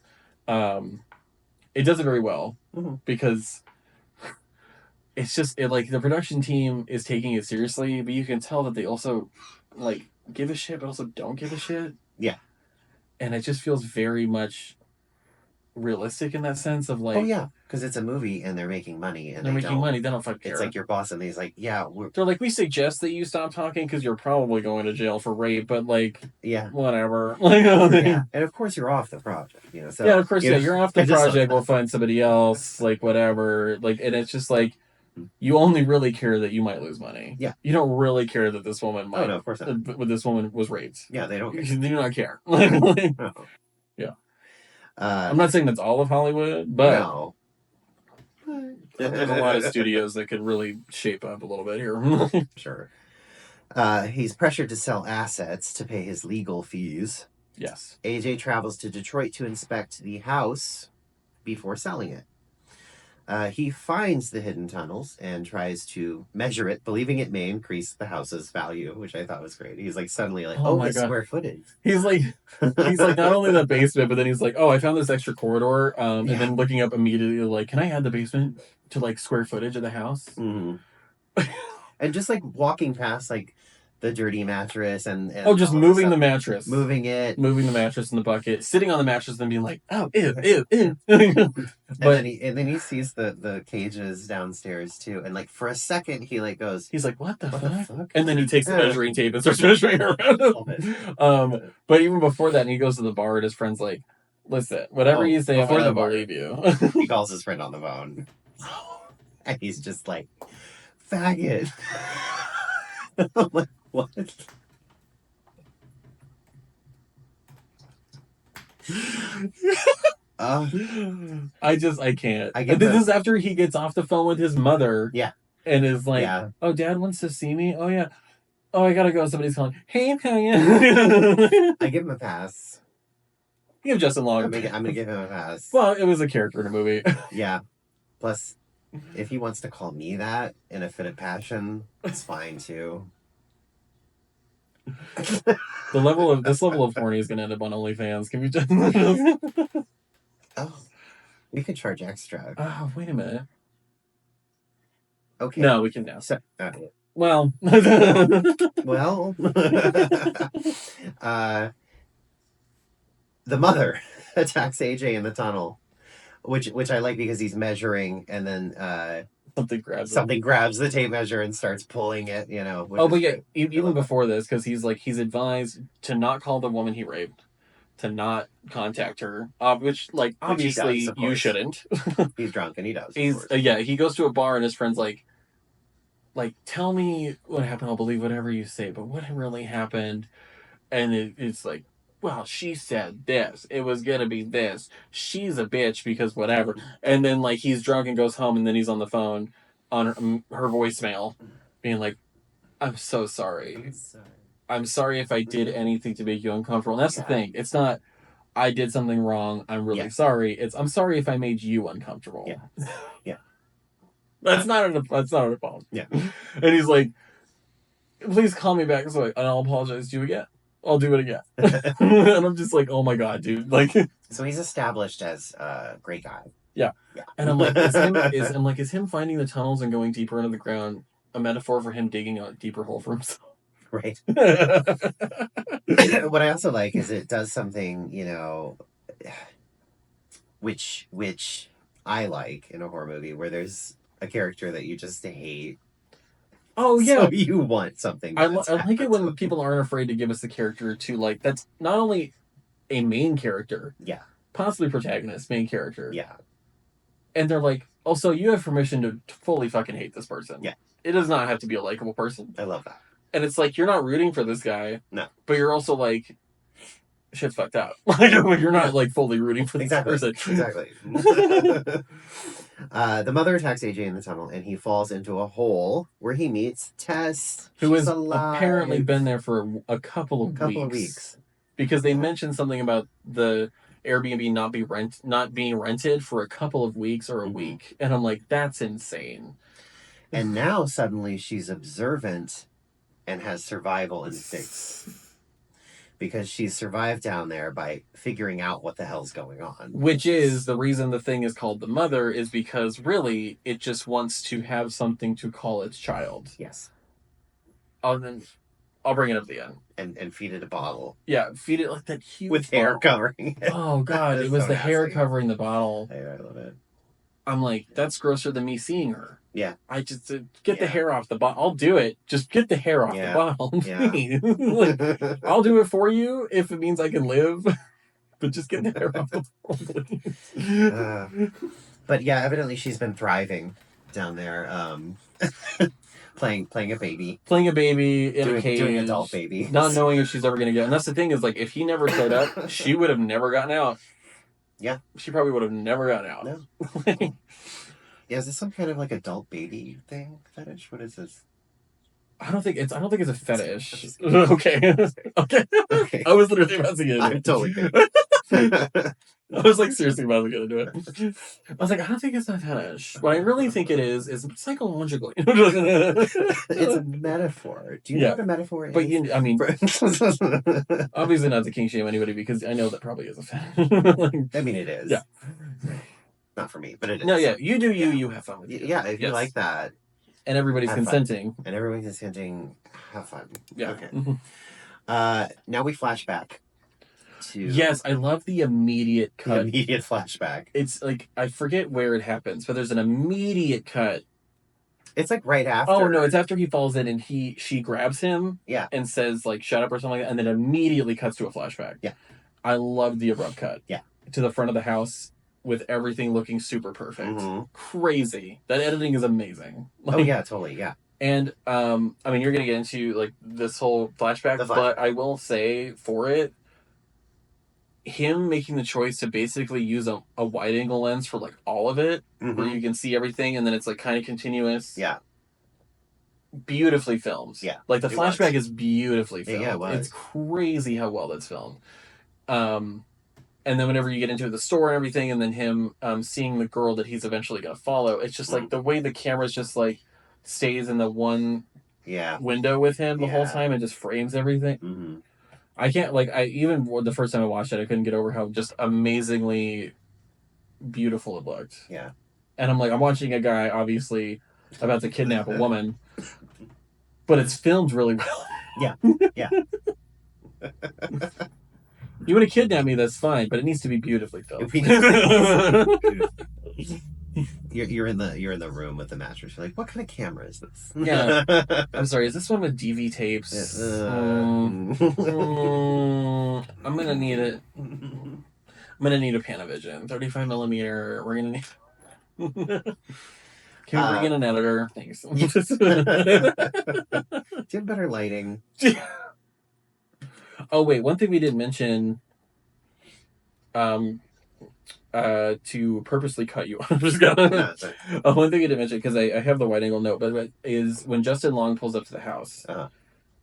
It does it very well because it's just like the production team is taking it seriously, but you can tell that they also like give a shit, but also don't give a shit. Yeah, and it just feels very much realistic in that sense of like, oh yeah, because it's a movie and they're making money and they're making money. They don't fucking care. It's like your boss and he's like, they're like, we suggest that you stop talking because you're probably going to jail for rape, but like, whatever. And of course you're off the project, So of course, you're off the project. We'll find somebody else, like whatever. Like, and it's just like, you only really care that you might lose money. Yeah, you don't really care that this woman might. Oh no, of course not. This woman was raped. Yeah, they don't care. They do not care. No. Yeah. I'm not saying that's all of Hollywood, but no. There's a lot of studios that could really shape up a little bit here. Sure. He's pressured to sell assets to pay his legal fees. Yes. AJ travels to Detroit to inspect the house before selling it. He finds the hidden tunnels and tries to measure it, believing it may increase the house's value, which I thought was great. He's like suddenly like, oh my God. Square footage. He's like not only the basement, but then he's like, oh, I found this extra corridor. And then looking up immediately, like, can I add the basement to like square footage of the house? Mm-hmm. And just like walking past like the dirty mattress and just moving the mattress. Moving it. Moving the mattress in the bucket, sitting on the mattress and being like, oh, ew, ew, ew. But and then he sees the cages downstairs too. And like for a second he like goes, he's like, what the fuck? And then he takes the measuring tape and starts measuring around him. But even before that, and he goes to the bar and his friend's like, listen, whatever you say, I'm gonna believe you. He calls his friend on the phone. And he's just like, faggot. I'm like, what? I can't. This is after he gets off the phone with his mother. Yeah. And is like, oh, Dad wants to see me? Oh, yeah. Oh, I gotta go. Somebody's calling. Hey, Italian. I give him a pass. You give Justin Long. I'm gonna give him a pass. Well, it was a character in a movie. Yeah. Plus, if he wants to call me that in a fit of passion, it's fine too. This level of horny is gonna end up on OnlyFans. Can we just? Oh, we could charge extra. Oh, wait a minute. Okay. No, we can now. Well. Well. The mother attacks AJ in the tunnel, which I like because he's measuring and then something grabs the tape measure and starts pulling it. You know. But yeah, even before this, because he's advised to not call the woman he raped, to not contact her, which obviously does, you shouldn't. He's drunk and he does. He goes to a bar and his friend's like, tell me what happened. I'll believe whatever you say, but what really happened? And it's like, well, she said this. It was gonna be this. She's a bitch because whatever. And then he's drunk and goes home, and then he's on the phone on her voicemail, being like, "I'm so sorry. I'm sorry if I did anything to make you uncomfortable." And that's the thing. It's not, I did something wrong. I'm really sorry. It's, I'm sorry if I made you uncomfortable. Yeah. Yeah. That's not an apology. Yeah. And he's like, please call me back and I'll apologize to you again. I'll do it again. And I'm just like, oh my God, dude. So he's established as a great guy. Yeah. Yeah. And I'm like, is him finding the tunnels and going deeper into the ground a metaphor for him digging a deeper hole for himself? Right. What I also like is it does something, which I like in a horror movie where there's a character that you just hate. Oh yeah, so you want something. I like it when people aren't afraid to give us a character that's not only a main character, possibly protagonist, main character, and they're like, oh, so you have permission to fully fucking hate this person. Yeah, it does not have to be a likable person. I love that. And it's like, you're not rooting for this guy, no, but you're also like, shit's fucked up. You're not fully rooting for this person. Exactly. The mother attacks AJ in the tunnel, and he falls into a hole where he meets Tess, who has apparently been there for a couple of weeks. Because they mentioned something about the Airbnb not being rented for a couple of weeks or a week, and I'm like, that's insane. And now suddenly she's observant and has survival instincts. Because she's survived down there by figuring out what the hell's going on. Which is the reason the thing is called the mother, is because really it just wants to have something to call its child. Yes. I'll bring it up at the end. And feed it a bottle. Yeah, feed it like that huge with bottle. Hair covering it. Oh God, it was the nasty. hair covering the bottle. I love it. I'm like, that's grosser than me seeing her. Yeah. I just get the hair off the bottle. I'll do it. Just get the hair off the bottle. Yeah. I'll do it for you if it means I can live. But just get the hair off the bottle, please. But yeah, evidently she's been thriving down there. Playing a baby. Playing a baby in a cage. Doing adult baby. Not knowing if she's ever going to get. And that's the thing is, if he never showed up, she would have never gotten out. Yeah. She probably would have never gotten out. No. Yeah, is this some kind of adult baby thing? Fetish? What is this? I don't think it's a fetish. Okay. Okay. I was literally about to get into it. I'm totally kidding. I was seriously about to get into it. I was like, I don't think it's a fetish. What I really think it is psychological. It's a metaphor. Do you know what a metaphor is? But obviously not to king shame anybody, because I know that probably is a fetish. I mean, it is. Yeah. Not for me, but it is. No, yeah. You do you have fun with it. Yeah, if you like that. And everybody's consenting. And everybody's consenting. Have fun. Yeah. Okay. Now we flash back to... Yes, I love the immediate cut. The immediate flashback. It's like, I forget where it happens, but there's an immediate cut. It's like right after. Oh, no, it's after he falls in and she grabs him and says, like, shut up or something like that, and then immediately cuts to a flashback. Yeah. I love the abrupt cut. Yeah. To the front of the house with everything looking super perfect. Crazy. That editing is amazing. Like, oh, yeah, totally, yeah. And, I mean, you're going to get into, like, this whole flashback, but I will say, for it, him making the choice to basically use a wide-angle lens for, like, all of it, where you can see everything, and then it's, like, kind of continuous. Yeah. Beautifully filmed. Yeah. Like, the flashback is beautifully filmed. Yeah, it was. It's crazy how well that's filmed. And then whenever you get into the store and everything, and then him seeing the girl that he's eventually going to follow, it's just, like, the way the camera's just, like, stays in the one window with him the whole time and just frames everything. I can't, like, even the first time I watched it, I couldn't get over how just amazingly beautiful it looked. Yeah. And I'm like, I'm watching a guy, obviously, about to kidnap a woman, but it's filmed really well. Yeah. Yeah. You want to kidnap me, that's fine, but it needs to be beautifully filmed. You're in the room with the mattress. You're like, what kind of camera is this? Yeah. I'm sorry, is this one with DV tapes? I'm gonna need it. I'm gonna need a Panavision. 35 millimeter. We're gonna need... Can we bring in an editor? Thanks. Do you have better lighting? Oh, wait. One thing we didn't mention... to purposely cut you off. One thing I didn't mention, because I have the wide angle note, but is when Justin Long pulls up to the house,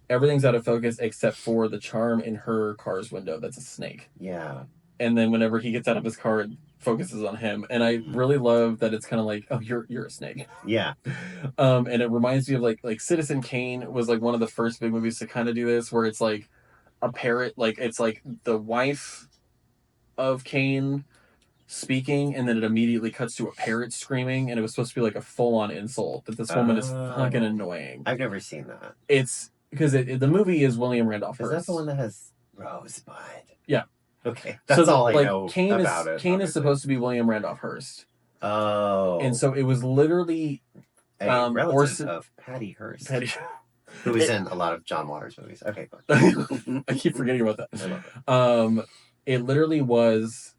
everything's out of focus except for the charm in her car's window. That's a snake. Yeah. And then whenever he gets out of his car, it focuses on him. And I really love that it's kind of like, oh, you're a snake. Yeah. And it reminds me of like Citizen Kane was like one of the first big movies to kind of do this, where it's like a parrot, like it's like the wife of Kane speaking, and then it immediately cuts to a parrot screaming, and it was supposed to be like a full-on insult that this woman is fucking annoying. I've never seen that. It's because the movie is William Randolph Hearst. Is that the one that has Rosebud? Yeah. Okay, that's all I know Kane about it. Kane is supposed to be William Randolph Hearst. Oh. And so it was literally a relative of Patty Hearst. Who was in a lot of John Waters movies. Okay, I keep forgetting about that. I love it. It literally was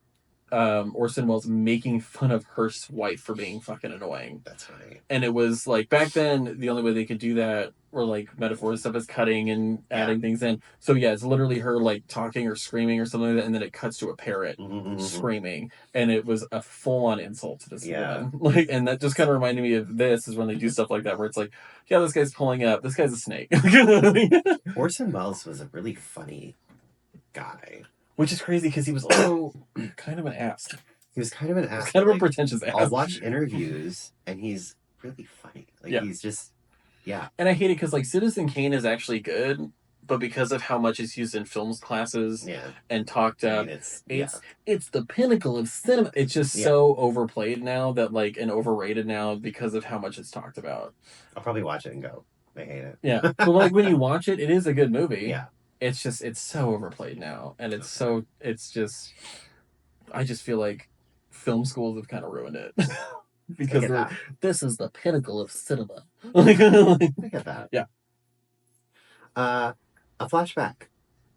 Orson Welles making fun of Hearst's wife for being fucking annoying. That's right. And it was like, back then, the only way they could do that were like metaphors, stuff is cutting and adding things in. So yeah, it's literally her like talking or screaming or something like that, and then it cuts to a parrot screaming, and it was a full-on insult to this woman. Like, and that just kind of reminded me of this, is when they do stuff like that, where it's like, yeah, this guy's pulling up, this guy's a snake. Orson Welles was a really funny guy. Which is crazy, because he was also kind of an ass. He was kind of an ass. Kind of a pretentious ass. I'll watch interviews, and he's really funny. Like, he's just, And I hate it, because, like, Citizen Kane is actually good, but because of how much it's used in films classes and talked up, it's the pinnacle of cinema. It's just so overplayed now, that, like, and overrated now because of how much it's talked about. I'll probably watch it and go, I hate it. Yeah. But, like, when you watch it, it is a good movie. Yeah. It's just, it's so overplayed now. And it's so, it's just, I just feel like film schools have kind of ruined it. Because this is the pinnacle of cinema. I get that. Yeah. A flashback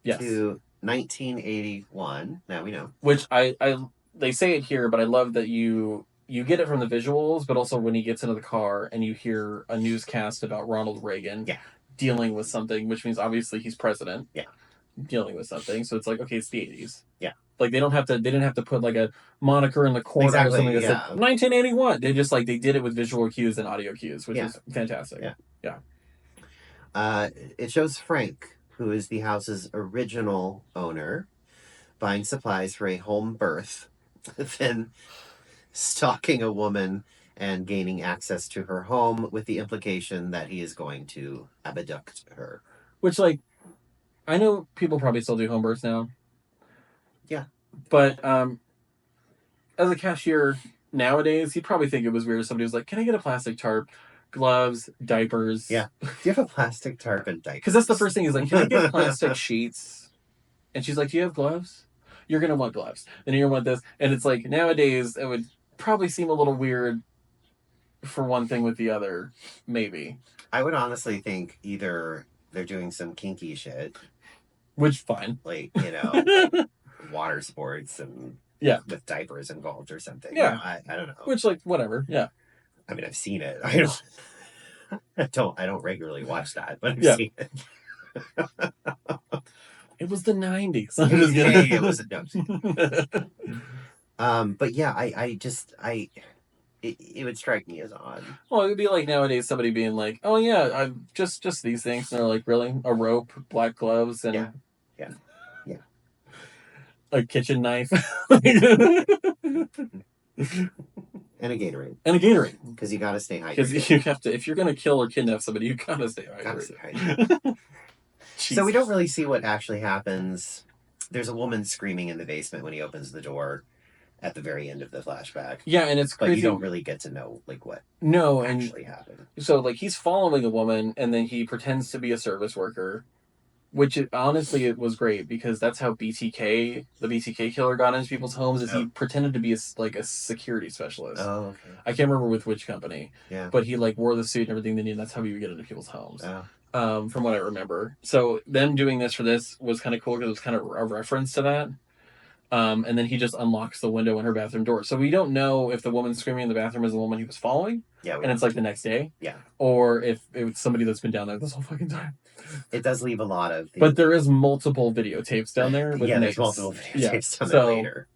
to 1981. Now we know. Which they say it here, but I love that you get it from the visuals, but also when he gets into the car and you hear a newscast about Ronald Reagan. Yeah. Dealing with something, which means obviously he's president. Yeah. Dealing with something. So it's like, okay, it's the 80s. Yeah. Like they didn't have to put like a moniker in the corner or something that said 1981. They just they did it with visual cues and audio cues, which is fantastic. Yeah. It shows Frank, who is the house's original owner, buying supplies for a home birth, then stalking a woman and gaining access to her home, with the implication that he is going to abduct her. Which, like, I know people probably still do home births now. Yeah. But as a cashier nowadays, he'd probably think it was weird if somebody was like, can I get a plastic tarp gloves, diapers. Yeah. Do you have a plastic tarp and diapers? Because that's the first thing. Is like, can I get plastic sheets? And she's like, do you have gloves? You're gonna want gloves. Then you're gonna want this. And it's like nowadays it would probably seem a little weird for one thing with the other, maybe. I would honestly think either they're doing some kinky shit. Which, fine. Like, you know, water sports and with diapers involved or something. Yeah. You know, I don't know. Which, like, whatever. Yeah. I mean, I've seen it. I don't regularly watch that, but I've seen it. It was the 90s. Hey, it was but yeah, it would strike me as odd. Well, it would be like nowadays somebody being like, "Oh yeah, I'm just these things." And they're like, "Really? A rope, black gloves, and yeah, a kitchen knife, and a Gatorade, because you got to stay hydrated. Because you have to, if you're gonna kill or kidnap somebody, you gotta stay hydrated. So we don't really see what actually happens. There's a woman screaming in the basement when he opens the door at the very end of the flashback. Yeah, and it's crazy. But you don't really get to know like what actually happened. So like he's following a woman, and then he pretends to be a service worker, which honestly it was great because that's how the BTK killer got into people's homes. Is he pretended to be a security specialist. Oh, okay. I can't remember with which company. Yeah. But he like wore the suit and everything. And that's how he would get into people's homes. Oh. From what I remember. So them doing this for this was kind of cool because it was kind of a reference to that. And then he just unlocks the window in her bathroom door. So we don't know if the woman screaming in the bathroom is the woman he was following. Yeah. And it's like the next day. Yeah. Or if it's somebody that's been down there this whole fucking time. It does leave a lot of... But there is multiple videotapes down there. There's multiple videotapes down there later.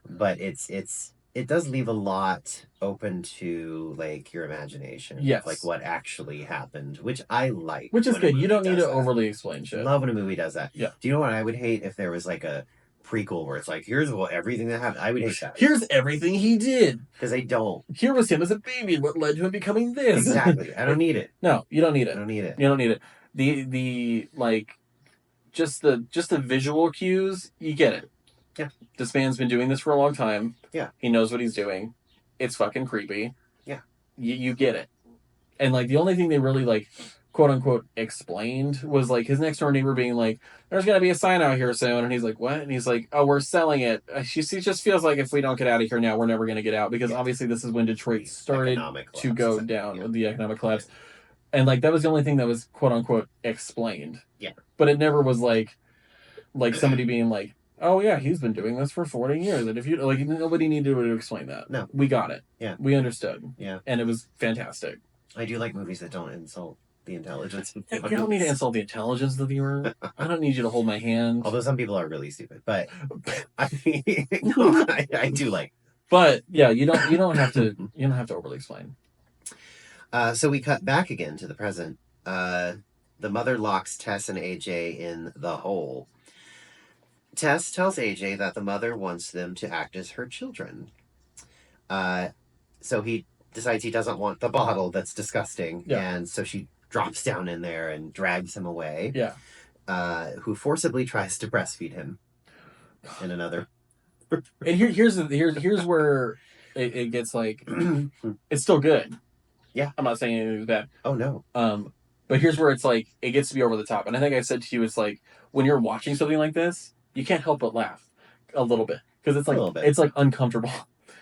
But it does leave a lot open to like your imagination. Yes. Like what actually happened, which I like. Which is good. You don't need to overly explain shit. Love when a movie does that. Yeah. Do you know what I would hate if there was like a prequel where it's like, here's everything that happened? I would hate that. Here's everything he did. Because they don't. Here was him as a baby and what led to him becoming this. Exactly. I don't need it. No, you don't need it. I don't need it. You don't need it. The like just the visual cues, you get it. Yeah. This man's been doing this for a long time. Yeah. He knows what he's doing. It's fucking creepy. Yeah. You get it. And like the only thing they really like quote unquote explained was like his next door neighbor being like, there's gonna be a sign out here soon, and he's like, what? And he's like, oh, we're selling it. She just feels like if we don't get out of here now, we're never gonna get out, because obviously this is when Detroit started to go down with the economic collapse. And like that was the only thing that was quote unquote explained. Yeah. But it never was like somebody being like, oh yeah, he's been doing this for 40 years. And if you like, nobody needed to explain that. No. We got it. Yeah. We understood. Yeah. And it was fantastic. I do like movies that don't insult the intelligence of the You don't need to insult the intelligence of the viewer. I don't need you to hold my hand. Although some people are really stupid, but I mean, no, I do like. But yeah, you don't have to overly explain. So we cut back again to the present. The mother locks Tess and AJ in the hole. Tess tells AJ that the mother wants them to act as her children. So he decides he doesn't want the bottle that's disgusting. Yeah. And so she drops down in there and drags him away. Yeah. Who forcibly tries to breastfeed him in another. And here's where it gets like, it's still good. Yeah. I'm not saying anything bad. Oh, no. But here's where it's like, it gets to be over the top. And I think I said to you, it's like, when you're watching something like this, you can't help but laugh a little bit. Because it's like uncomfortable.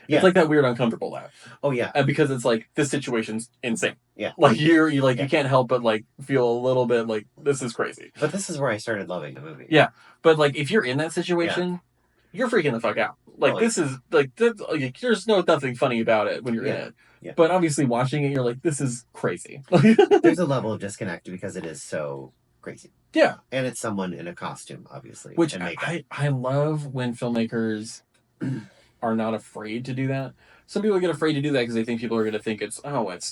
Yeah. It's like that weird uncomfortable laugh. Oh, yeah. Because it's like, this situation's insane. Yeah. Like, you can't help but like feel a little bit like, this is crazy. But this is where I started loving the movie. Yeah. But like, if you're in that situation, you're freaking the fuck out. Like, this is like, there's nothing funny about it when you're in it. Yeah. But obviously watching it, you're like, this is crazy. There's a level of disconnect because it is so crazy. Yeah. And it's someone in a costume, obviously. Which I love when filmmakers are not afraid to do that. Some people get afraid to do that because they think people are going to think it's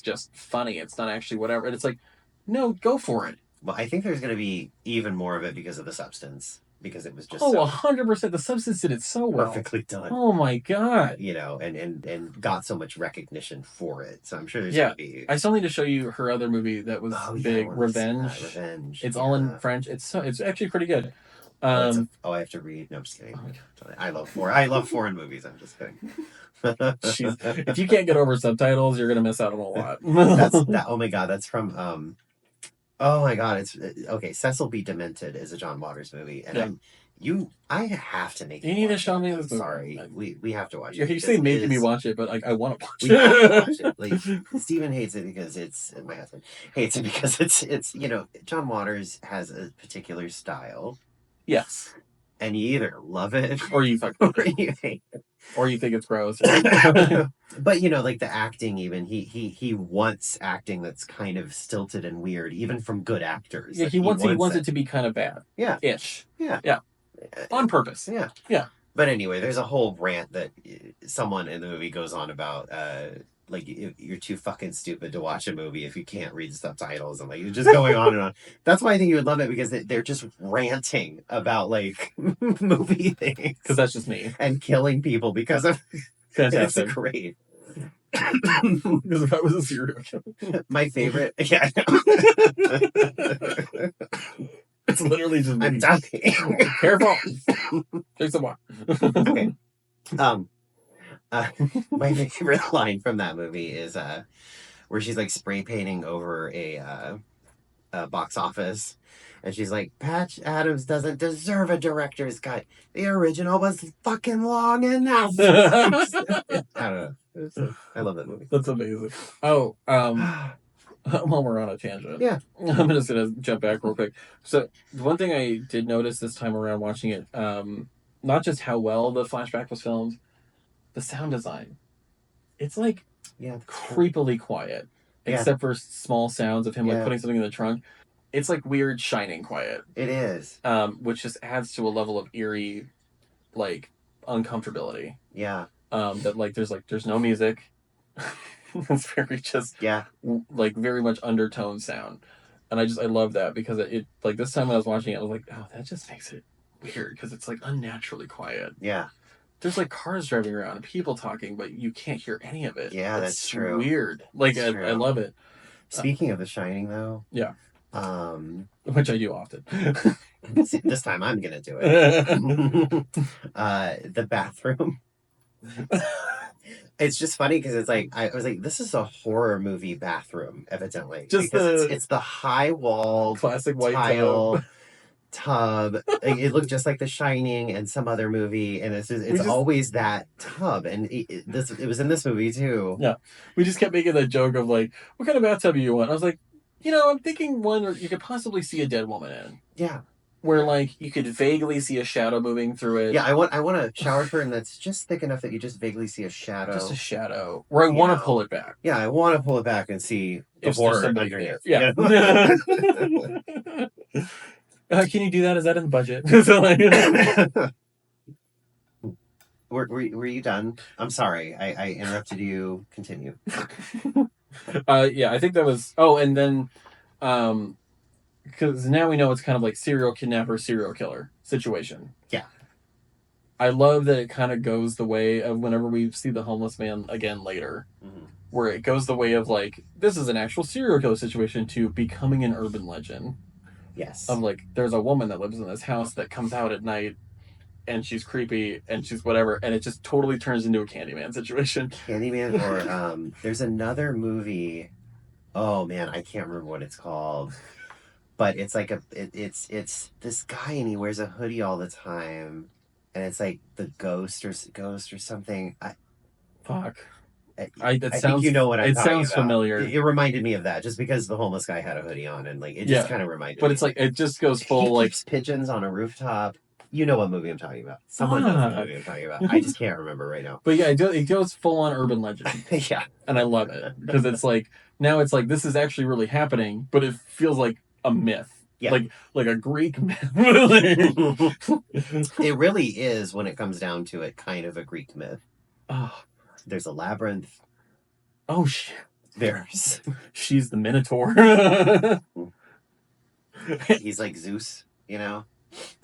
just funny. It's not actually whatever. And it's like, no, go for it. Well, I think there's going to be even more of it because of the substance. Because it was just 100%. The substance did it so well. Perfectly done. Oh my god. You know, and got so much recognition for it. So I'm sure there's going to be... I still need to show you her other movie that was big, Revenge. Revenge. It's all in French. It's actually pretty good. Um, I have to read. No, I'm just kidding. I love foreign movies. I'm just kidding. Jeez. If you can't get over subtitles, you're gonna miss out on a lot. Oh my god, that's from oh my god, it's okay. Cecil B. Demented is a John Waters movie, and I have to make you need to show me this. this. Sorry, we have to watch it. You say making me watch it, but like I want to watch it. We have to watch it. Like Steven hates it because my husband hates it because it's John Waters has a particular style. Yes. And you either love it or you or you hate it. Or you think it's gross. But like the acting, even he wants acting that's kind of stilted and weird, even from good actors. Yeah, he wants it to be kind of bad. Yeah. Ish. Yeah. Yeah. On purpose. Yeah. Yeah. But anyway, there's a whole rant that someone in the movie goes on about like you're too fucking stupid to watch a movie if you can't read the subtitles, and like you're just going on and on. That's why I think you would love it, because they're just ranting about like movie things, because that's just me, and killing people because of fantastic. It's great. Because if I was a serial killer, my favorite, yeah. It's literally just me. I'm dying. Careful. Take some water. Okay. My favorite line from that movie is where she's like spray painting over a box office, and she's like, Patch Adams doesn't deserve a director's cut. The original was fucking long enough. I don't know. I love that movie. That's amazing. Oh, while we're on a tangent, yeah, I'm just gonna jump back real quick. So one thing I did notice this time around watching it, not just how well the flashback was filmed, the sound design. It's like creepily quiet, except for small sounds of him like putting something in the trunk. It's like weird shining quiet. It is. Which just adds to a level of eerie, like uncomfortability. Yeah. That like there's no music. It's very just like very much undertone sound, and I love that, because it like this time when I was watching it, I was like, oh, that just makes it weird, because it's like unnaturally quiet. Yeah. There's like cars driving around and people talking, but you can't hear any of it. Yeah, that's true. Weird. Like I love it. Speaking of The Shining, though. Yeah. Which I do often. This time I'm gonna do it. The bathroom. It's just funny because it's like I was like, this is a horror movie bathroom, evidently. Just it's the high wall classic white tile tub. It looked just like The Shining and some other movie, and it's always that tub, and it was in this movie too. Yeah, we just kept making that joke of like, what kind of bathtub do you want? I was like, I'm thinking one where you could possibly see a dead woman in. Yeah. Where like you could vaguely see a shadow moving through it. Yeah, I want a shower curtain that's just thick enough that you just vaguely see a shadow. Just a shadow. Where I want to pull it back. Yeah, I want to pull it back and see the horror underneath. Yeah. Can you do that? Is that in the budget? Were you done? I'm sorry, I interrupted you. Continue. Yeah, I think that was. Oh, and then, because now we know it's kind of like serial kidnapper, serial killer situation. Yeah. I love that it kind of goes the way of whenever we see the homeless man again later, where it goes the way of like, this is an actual serial killer situation to becoming an urban legend. Yes. Of like, there's a woman that lives in this house that comes out at night, and she's creepy and she's whatever, and it just totally turns into a Candyman situation. Candyman, or there's another movie. Oh man, I can't remember what it's called. But it's like it's this guy, and he wears a hoodie all the time, and it's like the ghost or something. Fuck. I think you know what I'm talking about. It sounds familiar. It reminded me of that, just because the homeless guy had a hoodie on, and like it just kind of reminded me. But it's like it just goes full like pigeons on a rooftop. You know what movie I'm talking about. Someone knows what movie I'm talking about. I just can't remember right now. But yeah, it goes full on urban legend. Yeah. And I love it, because it's like now it's like this is actually really happening, but it feels like a myth. Yeah. Like a Greek myth. It really is, when it comes down to it, kind of a Greek myth. Oh. There's a labyrinth. Oh shit. She's the Minotaur. He's like Zeus, the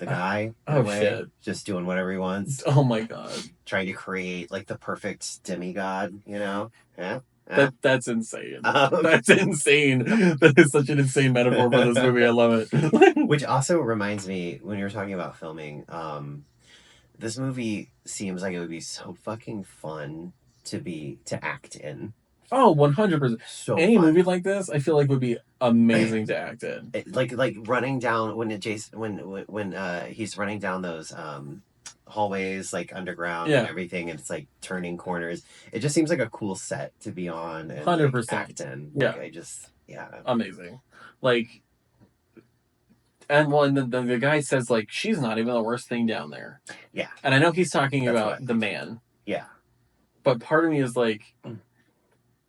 guy. Shit. Just doing whatever he wants. Oh my god. Trying to create like the perfect demigod, Yeah. That's insane. That's insane. That is such an insane metaphor for this movie. I love it. Which also reminds me, when you're talking about filming, this movie seems like it would be so fucking fun to act in. Oh, 100%. So any fun. movie like this, I feel like would be amazing to act in. Like running down when he's running down those hallways like underground and everything, and it's like turning corners. It just seems like a cool set to be on and 100%. Like, act in. Yeah, amazing. Like, and the guy says like she's not even the worst thing down there. Yeah, and I know he's talking about the man. Yeah, but part of me is like,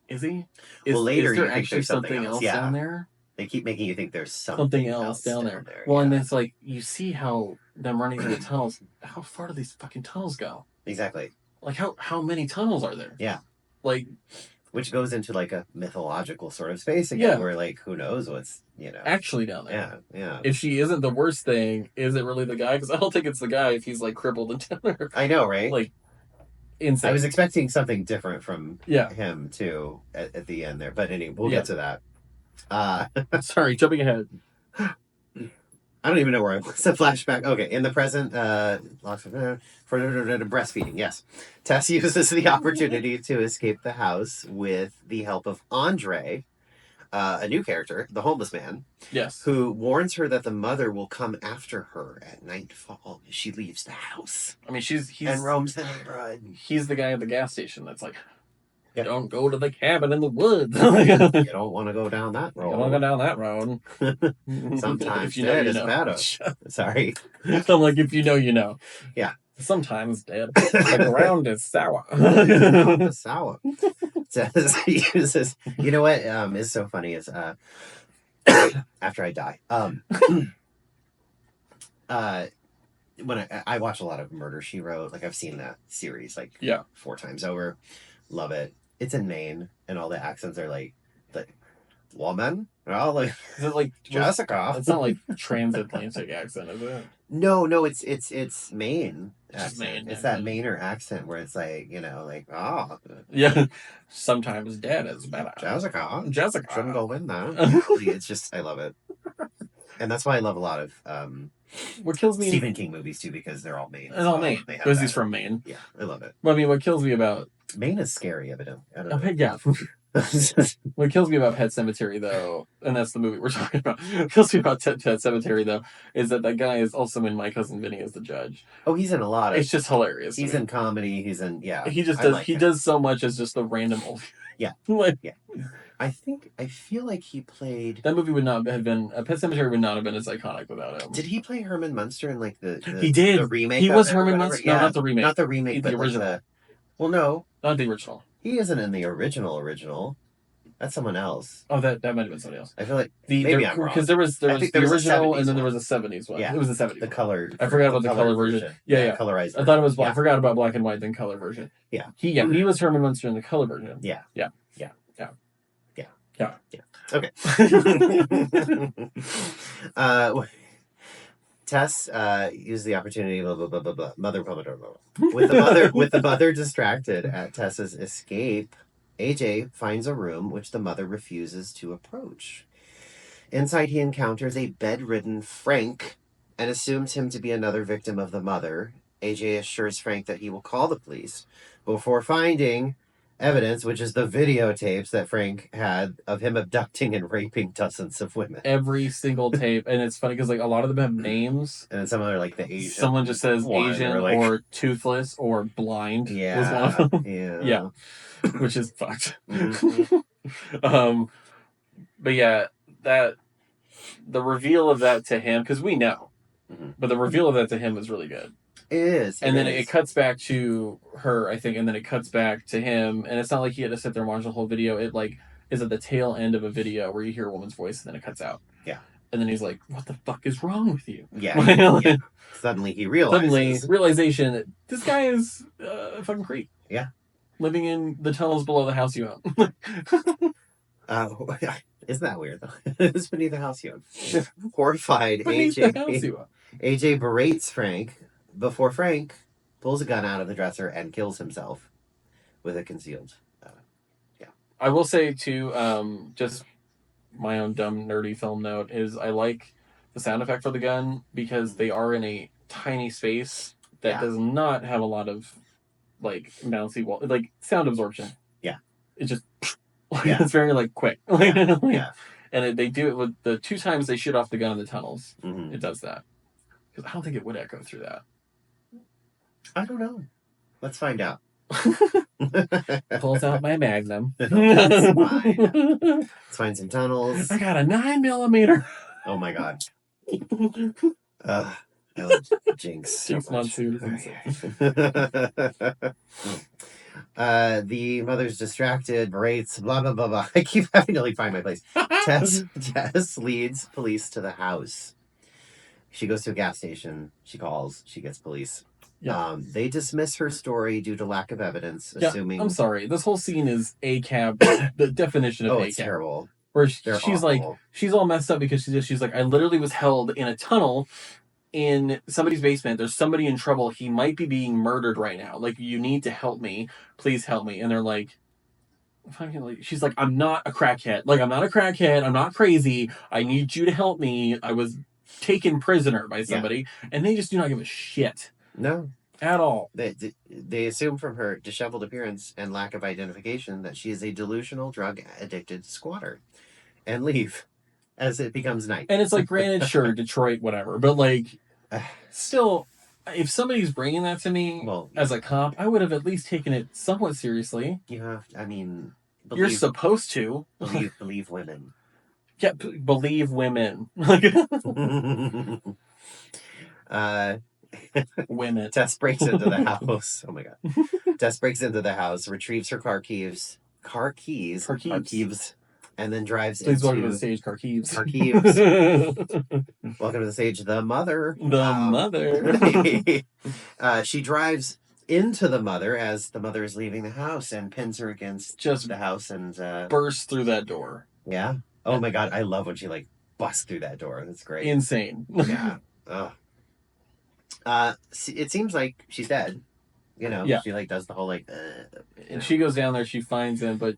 is he? Later is there actually something else down there? They keep making you think there's something else down there. Well, and it's like you see how them running through the tunnels. How far do these fucking tunnels go? Exactly. Like how many tunnels are there? Yeah. Like, which goes into like a mythological sort of space again, where like who knows what's actually down there. Yeah. If she isn't the worst thing, is it really the guy? Because I don't think it's the guy if he's like crippled and down there. I know, right? Like, insane. I was expecting something different from him too at the end there, but anyway, we'll get to that. Sorry, jumping ahead. I don't even know where I was. A flashback. Okay, in the present, for breastfeeding. Yes, Tess uses the opportunity to escape the house with the help of Andre, a new character, the homeless man. Yes, who warns her that the mother will come after her at nightfall if she leaves the house. I mean, he's and roams the neighborhood. He's the guy at the gas station that's like, don't go to the cabin in the woods. You don't want to go down that road. You don't want to go down that road. Sometimes if you know, you know. Better. Sorry. I'm like, if you know, you know. Yeah. Sometimes dead. The ground is sour. Sour. He uses, you know what is so funny is after I die, when I watch a lot of Murder, She Wrote, like I've seen that series like 4 times over. Love it. It's in Maine, and all the accents are like woman. Well, like is it like Jessica? It's not like transatlantic accent, is it? No, it's Maine. It's Maine. It's that Mainer accent where it's like yeah. Sometimes dad is better. Jessica shouldn't go in there. It's just I love it, and that's why I love a lot of what kills me Stephen King movies too, because they're all Maine. It's all Maine because he's from Maine. Yeah, I love it. Well, I mean, what kills me about Maine is scary, evidently. I don't know. Yeah. What kills me about Pet Sematary, though, and that's the movie we're talking about, what kills me about Pet Sematary, though, is that guy is also in My Cousin Vinny as the judge. Oh, he's in a lot of... It's just hilarious. He's in comedy, he's in... Yeah. He just does... He does so much as just the random old... Yeah. Yeah. I feel like he played... That movie would not have been... Pet Sematary would not have been as iconic without him. Did he play Herman Munster in, like, the He did. The remake? He was Herman Munster? No, not the remake. Not the remake, but the original. Well, no. Not the original. He isn't in the original. That's someone else. Oh, that might have been somebody else. I feel like maybe I'm wrong. Because there was the original, and then there was a 70s one. Yeah. It was a 70s The color. I forgot about the color version. Yeah. Colorized. I thought it was black. I forgot about black and white, then color version. Yeah. He was Herman Munster in the color version. Yeah. Okay. Tess used the opportunity, with the mother distracted at Tess's escape. AJ finds a room which the mother refuses to approach. Inside, he encounters a bedridden Frank and assumes him to be another victim of the mother. AJ assures Frank that he will call the police before finding evidence, which is the videotapes that Frank had of him abducting and raping dozens of women. Every single tape. And it's funny because like a lot of them have names. And some of them are like the Asian. Someone just says Asian or toothless or blind. Yeah. Was one of them. Yeah. Which is fucked. Mm-hmm. But yeah, the reveal of that to him, because we know, but the reveal of that to him is really good. It is. And then it cuts back to her, I think, and then it cuts back to him, and it's not like he had to sit there and watch the whole video. It like is at the tail end of a video where you hear a woman's voice and then it cuts out. Yeah. And then he's like, "What the fuck is wrong with you?" Yeah. Suddenly he realizes. Realization, this guy is a fucking creep. Yeah. Living in the tunnels below the house you own. Isn't that weird though? It's beneath the house you own. Horrified, AJ berates Frank before Frank pulls a gun out of the dresser and kills himself with a concealed. I will say too, just my own dumb nerdy film note is I like the sound effect for the gun because they are in a tiny space that does not have a lot of like bouncy wall, like sound absorption. Yeah, it's just it's very like quick. Yeah. And they do it with the 2 times they shoot off the gun in the tunnels. It does that because I don't think it would echo through that. I don't know. Let's find out. Pulls out my Magnum. That's fine. Let's find some tunnels. I got a 9mm. Oh my god. I love Jinx. Jinx Monsoon. The mother's distracted, berates, blah blah blah blah. I keep having to like find my place. Tess leads police to the house. She goes to a gas station. She calls. She gets police. Yeah. They dismiss her story due to lack of evidence, assuming... I'm sorry. This whole scene is ACAB, the definition of ACAB. It's terrible. Where she's like, she's all messed up because she's like, I literally was held in a tunnel in somebody's basement. There's somebody in trouble. He might be being murdered right now. Like, you need to help me. Please help me. And they're like, she's like, I'm not a crackhead. Like, I'm not a crackhead. I'm not crazy. I need you to help me. I was taken prisoner by somebody. Yeah. And they just do not give a shit. No. At all. They assume from her disheveled appearance and lack of identification that she is a delusional, drug-addicted squatter. And leave as it becomes night. And it's like, granted, sure, Detroit, whatever. But, like, still, if somebody's bringing that to me as a cop, I would have at least taken it somewhat seriously. You have, I mean... You're supposed to. Believe women. Yeah, believe women. Women. Tess breaks into the house. Oh my god. Tess breaks into the house, retrieves her car keys, and then drives into... Please welcome to the stage, car keys. Welcome to the stage, the mother. The mother. She drives into the mother as the mother is leaving the house and pins her against the house and bursts through that door. Yeah. Oh my god, I love when she like busts through that door. That's great. Insane. Yeah. It seems like she's dead. You know, she like does the whole like. And she goes down there. She finds him, but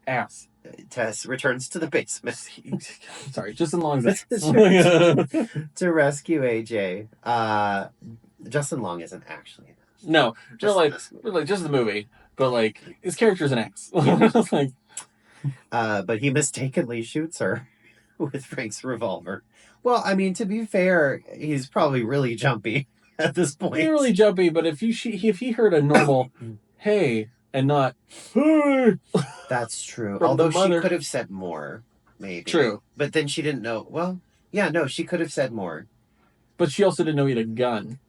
ass. Tess returns to the basement. Sorry, just as long as to rescue AJ. Justin Long isn't actually an ass. No, just the movie, but like his character's an ass. Like, but he mistakenly shoots her with Frank's revolver. Well, I mean, to be fair, he's probably really jumpy at this point. He's really jumpy, but if he heard a normal "hey" and not "hey," that's true. Although she could have said more, maybe. True, but then she didn't know. Well, yeah, no, she could have said more. But she also didn't know he had a gun.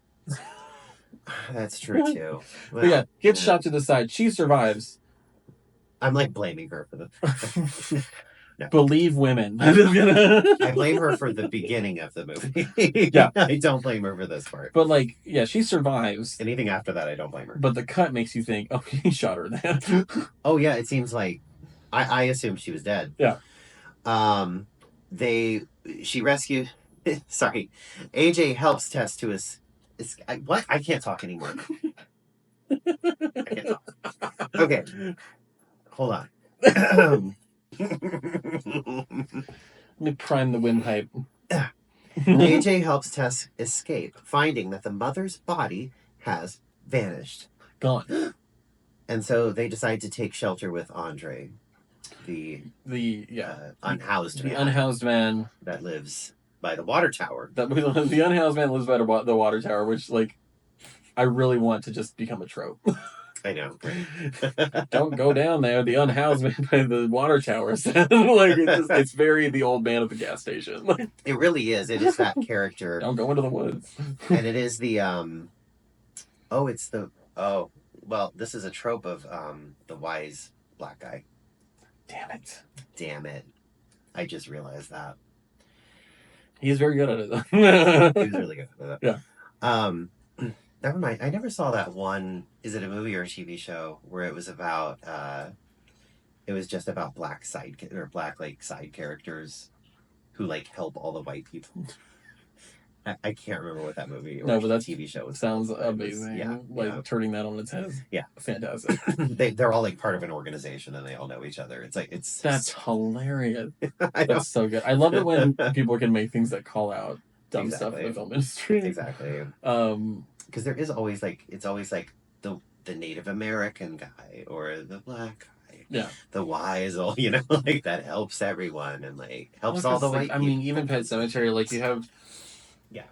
That's true too. Well, but yeah, gets shot to the side. She survives. I'm like blaming her for the. No. Believe women. I blame her for the beginning of the movie. Yeah. I don't blame her for this part. But like, yeah, she survives. Anything after that, I don't blame her. But the cut makes you think, oh, he shot her then. Oh yeah, it seems like I assumed she was dead. Yeah. She rescued. Sorry, AJ helps Tess to what? I can't talk anymore. I can't talk. Okay, hold on. Let me prime the windpipe. AJ helps Tess escape, finding that the mother's body has vanished. Gone. And so they decide to take shelter with Andre, the unhoused man that lives by the water tower. The unhoused man lives by the water tower, which like I really want to just become a trope. I know. Don't go down there. The unhoused man by the water tower. Like it's very the old man at the gas station. Like, it really is. It is that character. Don't go into the woods. And it is the this is a trope of the wise black guy. Damn it. I just realized that. He's very good at it though. He's really good at it. Yeah. Never mind. I never saw that one. Is it a movie or a TV show where it was about? It was just about black side characters who like help all the white people. I can't remember what that movie or no, but that TV show was. Sounds called, amazing. Turning that on its head is fantastic. They're all like part of an organization and they all know each other. That's hilarious. That's so good. I love it when people can make things that call out dumb stuff in the film industry. Exactly. Because there is always it's always the Native American guy or the black guy. Yeah. The wise, that helps everyone and helps all the white people. I mean, even Pet Sematary, you have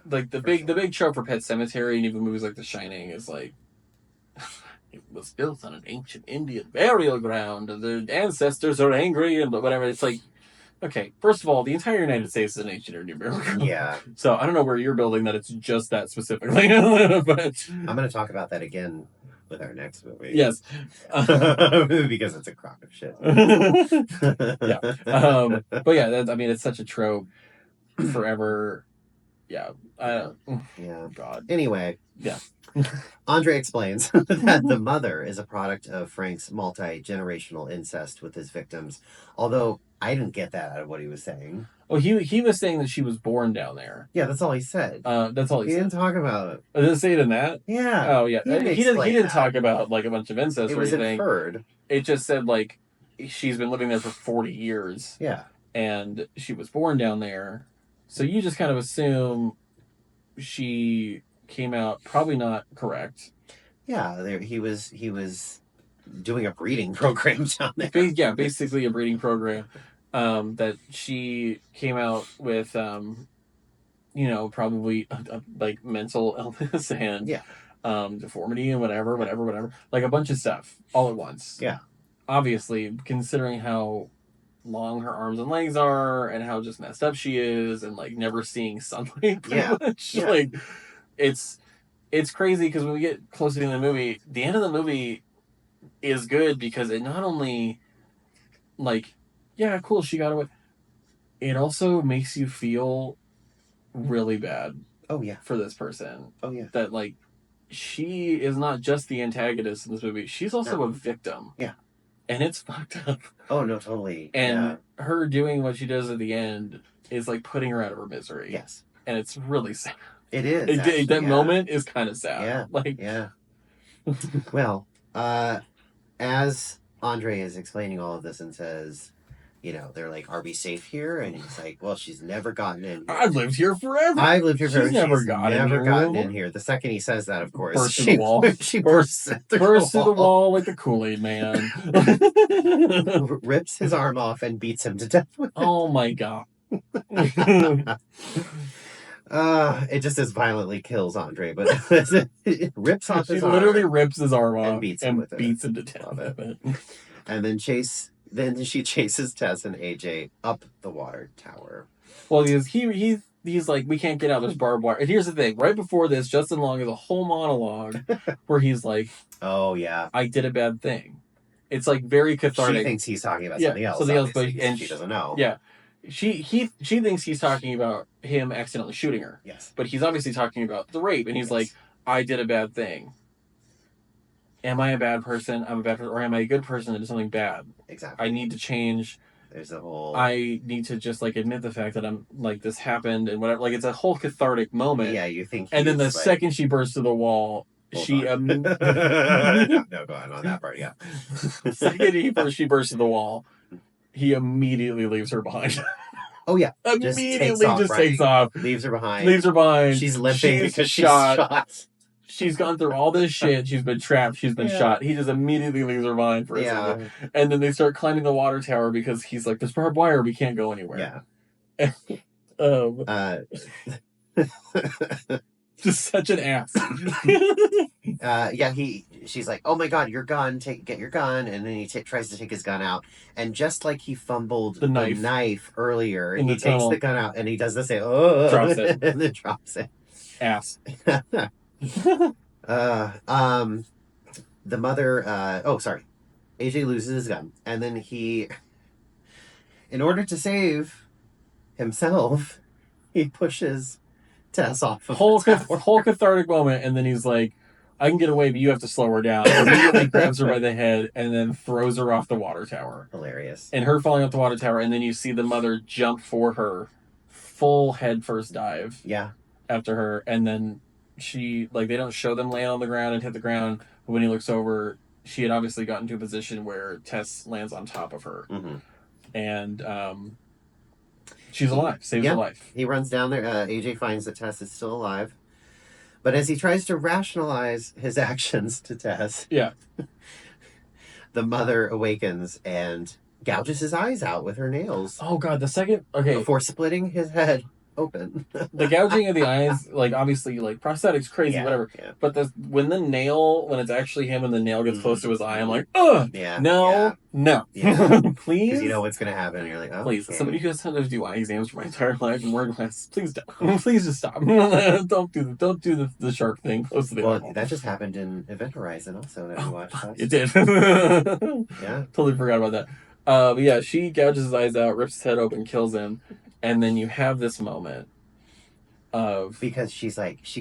the big trope for Pet Sematary and even movies like The Shining is it was built on an ancient Indian burial ground and their ancestors are angry and whatever. It's okay, first of all, the entire United States is an ancient Indian burial ground. Yeah. So I don't know where you're building that it's just that specifically. But I'm going to talk about that again with our next movie. Yes. Because it's a crock of shit. Yeah. But yeah, it's such a trope forever. Yeah. Yeah. God. Anyway. Yeah. Andre explains that the mother is a product of Frank's multi-generational incest with his victims. Although I didn't get that out of what he was saying. Well, he was saying that she was born down there. Yeah, that's all he said. That's all he said. He didn't talk about it. Did it say it in that? Yeah. Oh, yeah. He didn't talk about a bunch of incest or anything. It was inferred. It just said she's been living there for 40 years. Yeah. And she was born down there. So you just kind of assume she came out probably not correct. Yeah, he was doing a breeding program down there. Yeah, basically a breeding program. That she came out with, probably mental illness and deformity and whatever, a bunch of stuff all at once. Yeah, obviously, considering how long her arms and legs are and how just messed up she is and never seeing sunlight pretty much. Yeah. It's crazy because when we get closer to the movie, the end of the movie is good because it not only cool, she got away. It also makes you feel really bad. Oh yeah, for this person. Oh yeah, that she is not just the antagonist in this movie; she's also a victim. Yeah, and it's fucked up. Oh no, totally. And her doing what she does at the end is putting her out of her misery. Yes, and it's really sad. It is. That moment is kind of sad. Yeah, well, as Andre is explaining all of this and says, they're are we safe here? And he's well, she's never gotten in here. I've lived here forever. She's never gotten in here. The second he says that, of course, bursts through the wall. She bursts through the wall like the Kool-Aid man. Rips his arm off and beats him to death with it. Oh my god. It just as violently kills Andre, but it rips off his arm. She literally rips his arm off and beats him to death with it. And then she chases Tess and AJ up the water tower. Well, he's we can't get out. There's barbed wire. And here's the thing: right before this, Justin Long has a whole monologue where he's "Oh yeah, I did a bad thing." It's very cathartic. She thinks he's talking about something else. And she doesn't know. Yeah, she thinks he's talking about him accidentally shooting her. Yes, but he's obviously talking about the rape, and he's I did a bad thing. Am I a bad person? I'm a bad person, or am I a good person that did something bad? Exactly. I need to change. There's a whole. I need to just admit the fact that I'm this happened and whatever. It's a whole cathartic moment. Yeah, you think. And then the second she bursts through the wall, no, go on that part. Yeah. The second she bursts through the wall, he immediately leaves her behind. Oh yeah, immediately takes off. Leaves her behind. She's limping because she's shot. She's gone through all this shit. She's been trapped. She's been shot. He just immediately leaves her behind for a second. And then they start climbing the water tower because he's there's barbed wire. We can't go anywhere. Yeah. Just such an ass. She's oh my god, your gun, get your gun. And then he tries to take his gun out. And just like he fumbled the knife earlier, he takes the gun out and he does this, drops it. And then drops it. Ass. The mother, AJ loses his gun. And then he, in order to save himself, he pushes Tess off of whole cathartic moment, and then he's I can get away, but you have to slow her down. Immediately grabs her by the head and then throws her off the water tower. Hilarious. And her falling off the water tower, and then you see the mother jump for her, full head first dive. Yeah. after her, and then she they don't show them land on the ground and hit the ground, but when he looks over, she had obviously gotten to a position where Tess lands on top of her, and she's alive, saves her life. He runs down there. AJ finds that Tess is still alive, but as he tries to rationalize his actions to Tess, the mother awakens and gouges his eyes out with her nails. Oh God! The second, before splitting his head open. The gouging of the eyes, obviously, prosthetics, crazy, whatever. Yeah. But when it's actually him and the nail gets close to his eye, I'm like, ugh! Yeah. No. Please? Because you know what's going to happen. And you're like, oh. Please. Okay. Somebody who has had to do eye exams for my entire life and wear glasses, please don't. Please just stop. Don't do the shark thing close to the eye. Well, that just happened in Event Horizon also that we watched. It did. Yeah. Totally forgot about that. But yeah, she gouges his eyes out, rips his head open, kills him. And then you have this moment of... Because she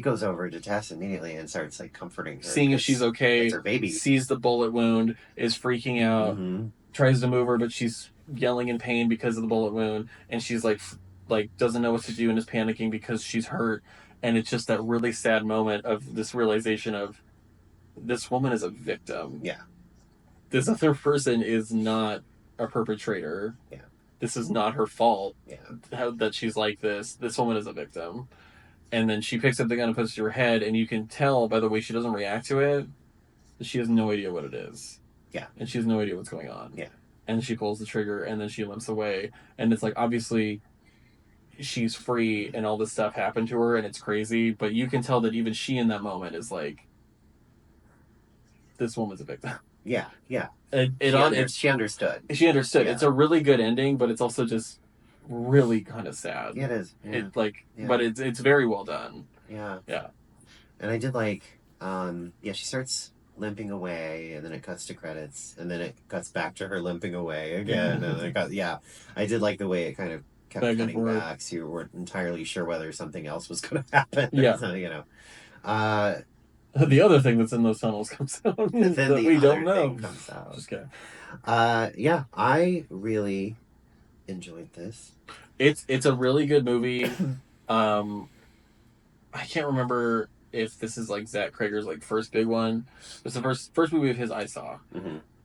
goes over to Tess immediately and starts comforting her. Seeing if she's okay. It's her baby. Sees the bullet wound, is freaking out, tries to move her, but she's yelling in pain because of the bullet wound. And she's doesn't know what to do and is panicking because she's hurt. And it's just that really sad moment of this realization of this woman is a victim. Yeah. This other person is not a perpetrator. Yeah. This is not her fault. Yeah. That she's like this. This woman is a victim. And then she picks up the gun and puts it to her head, and you can tell by the way she doesn't react to it that she has no idea what it is. Yeah. And she has no idea what's going on. Yeah. And she pulls the trigger, and then she limps away. And it's obviously she's free, and all this stuff happened to her, and it's crazy, but you can tell that even she in that moment is this woman's a victim. Yeah, yeah. She understood. She understood. Yeah. It's a really good ending, but it's also just really kind of sad. Yeah, it is. Yeah. But it's very well done. Yeah. Yeah. And I did she starts limping away, and then it cuts to credits, and then it cuts back to her limping away again, and then I did like the way it kind of kept cutting back, so you weren't entirely sure whether something else was going to happen. Yeah. So, the other thing that's in those tunnels comes out that we don't know. Comes out. Just kidding. I really enjoyed this. It's a really good movie. I can't remember if this is Zach Krager's first big one. It's the first movie of his I saw,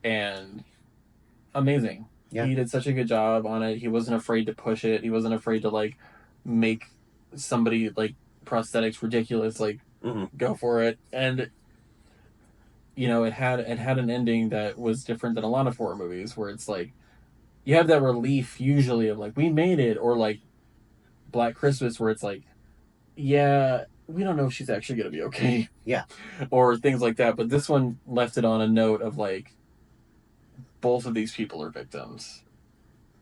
and amazing. Yeah. He did such a good job on it. He wasn't afraid to push it. He wasn't afraid to make somebody prosthetics ridiculous. Go for it. And it had an ending that was different than a lot of horror movies, where it's you have that relief usually of we made it, or Black Christmas, where it's yeah, we don't know if she's actually gonna be okay. Yeah. Or things like that. But this one left it on a note of both of these people are victims.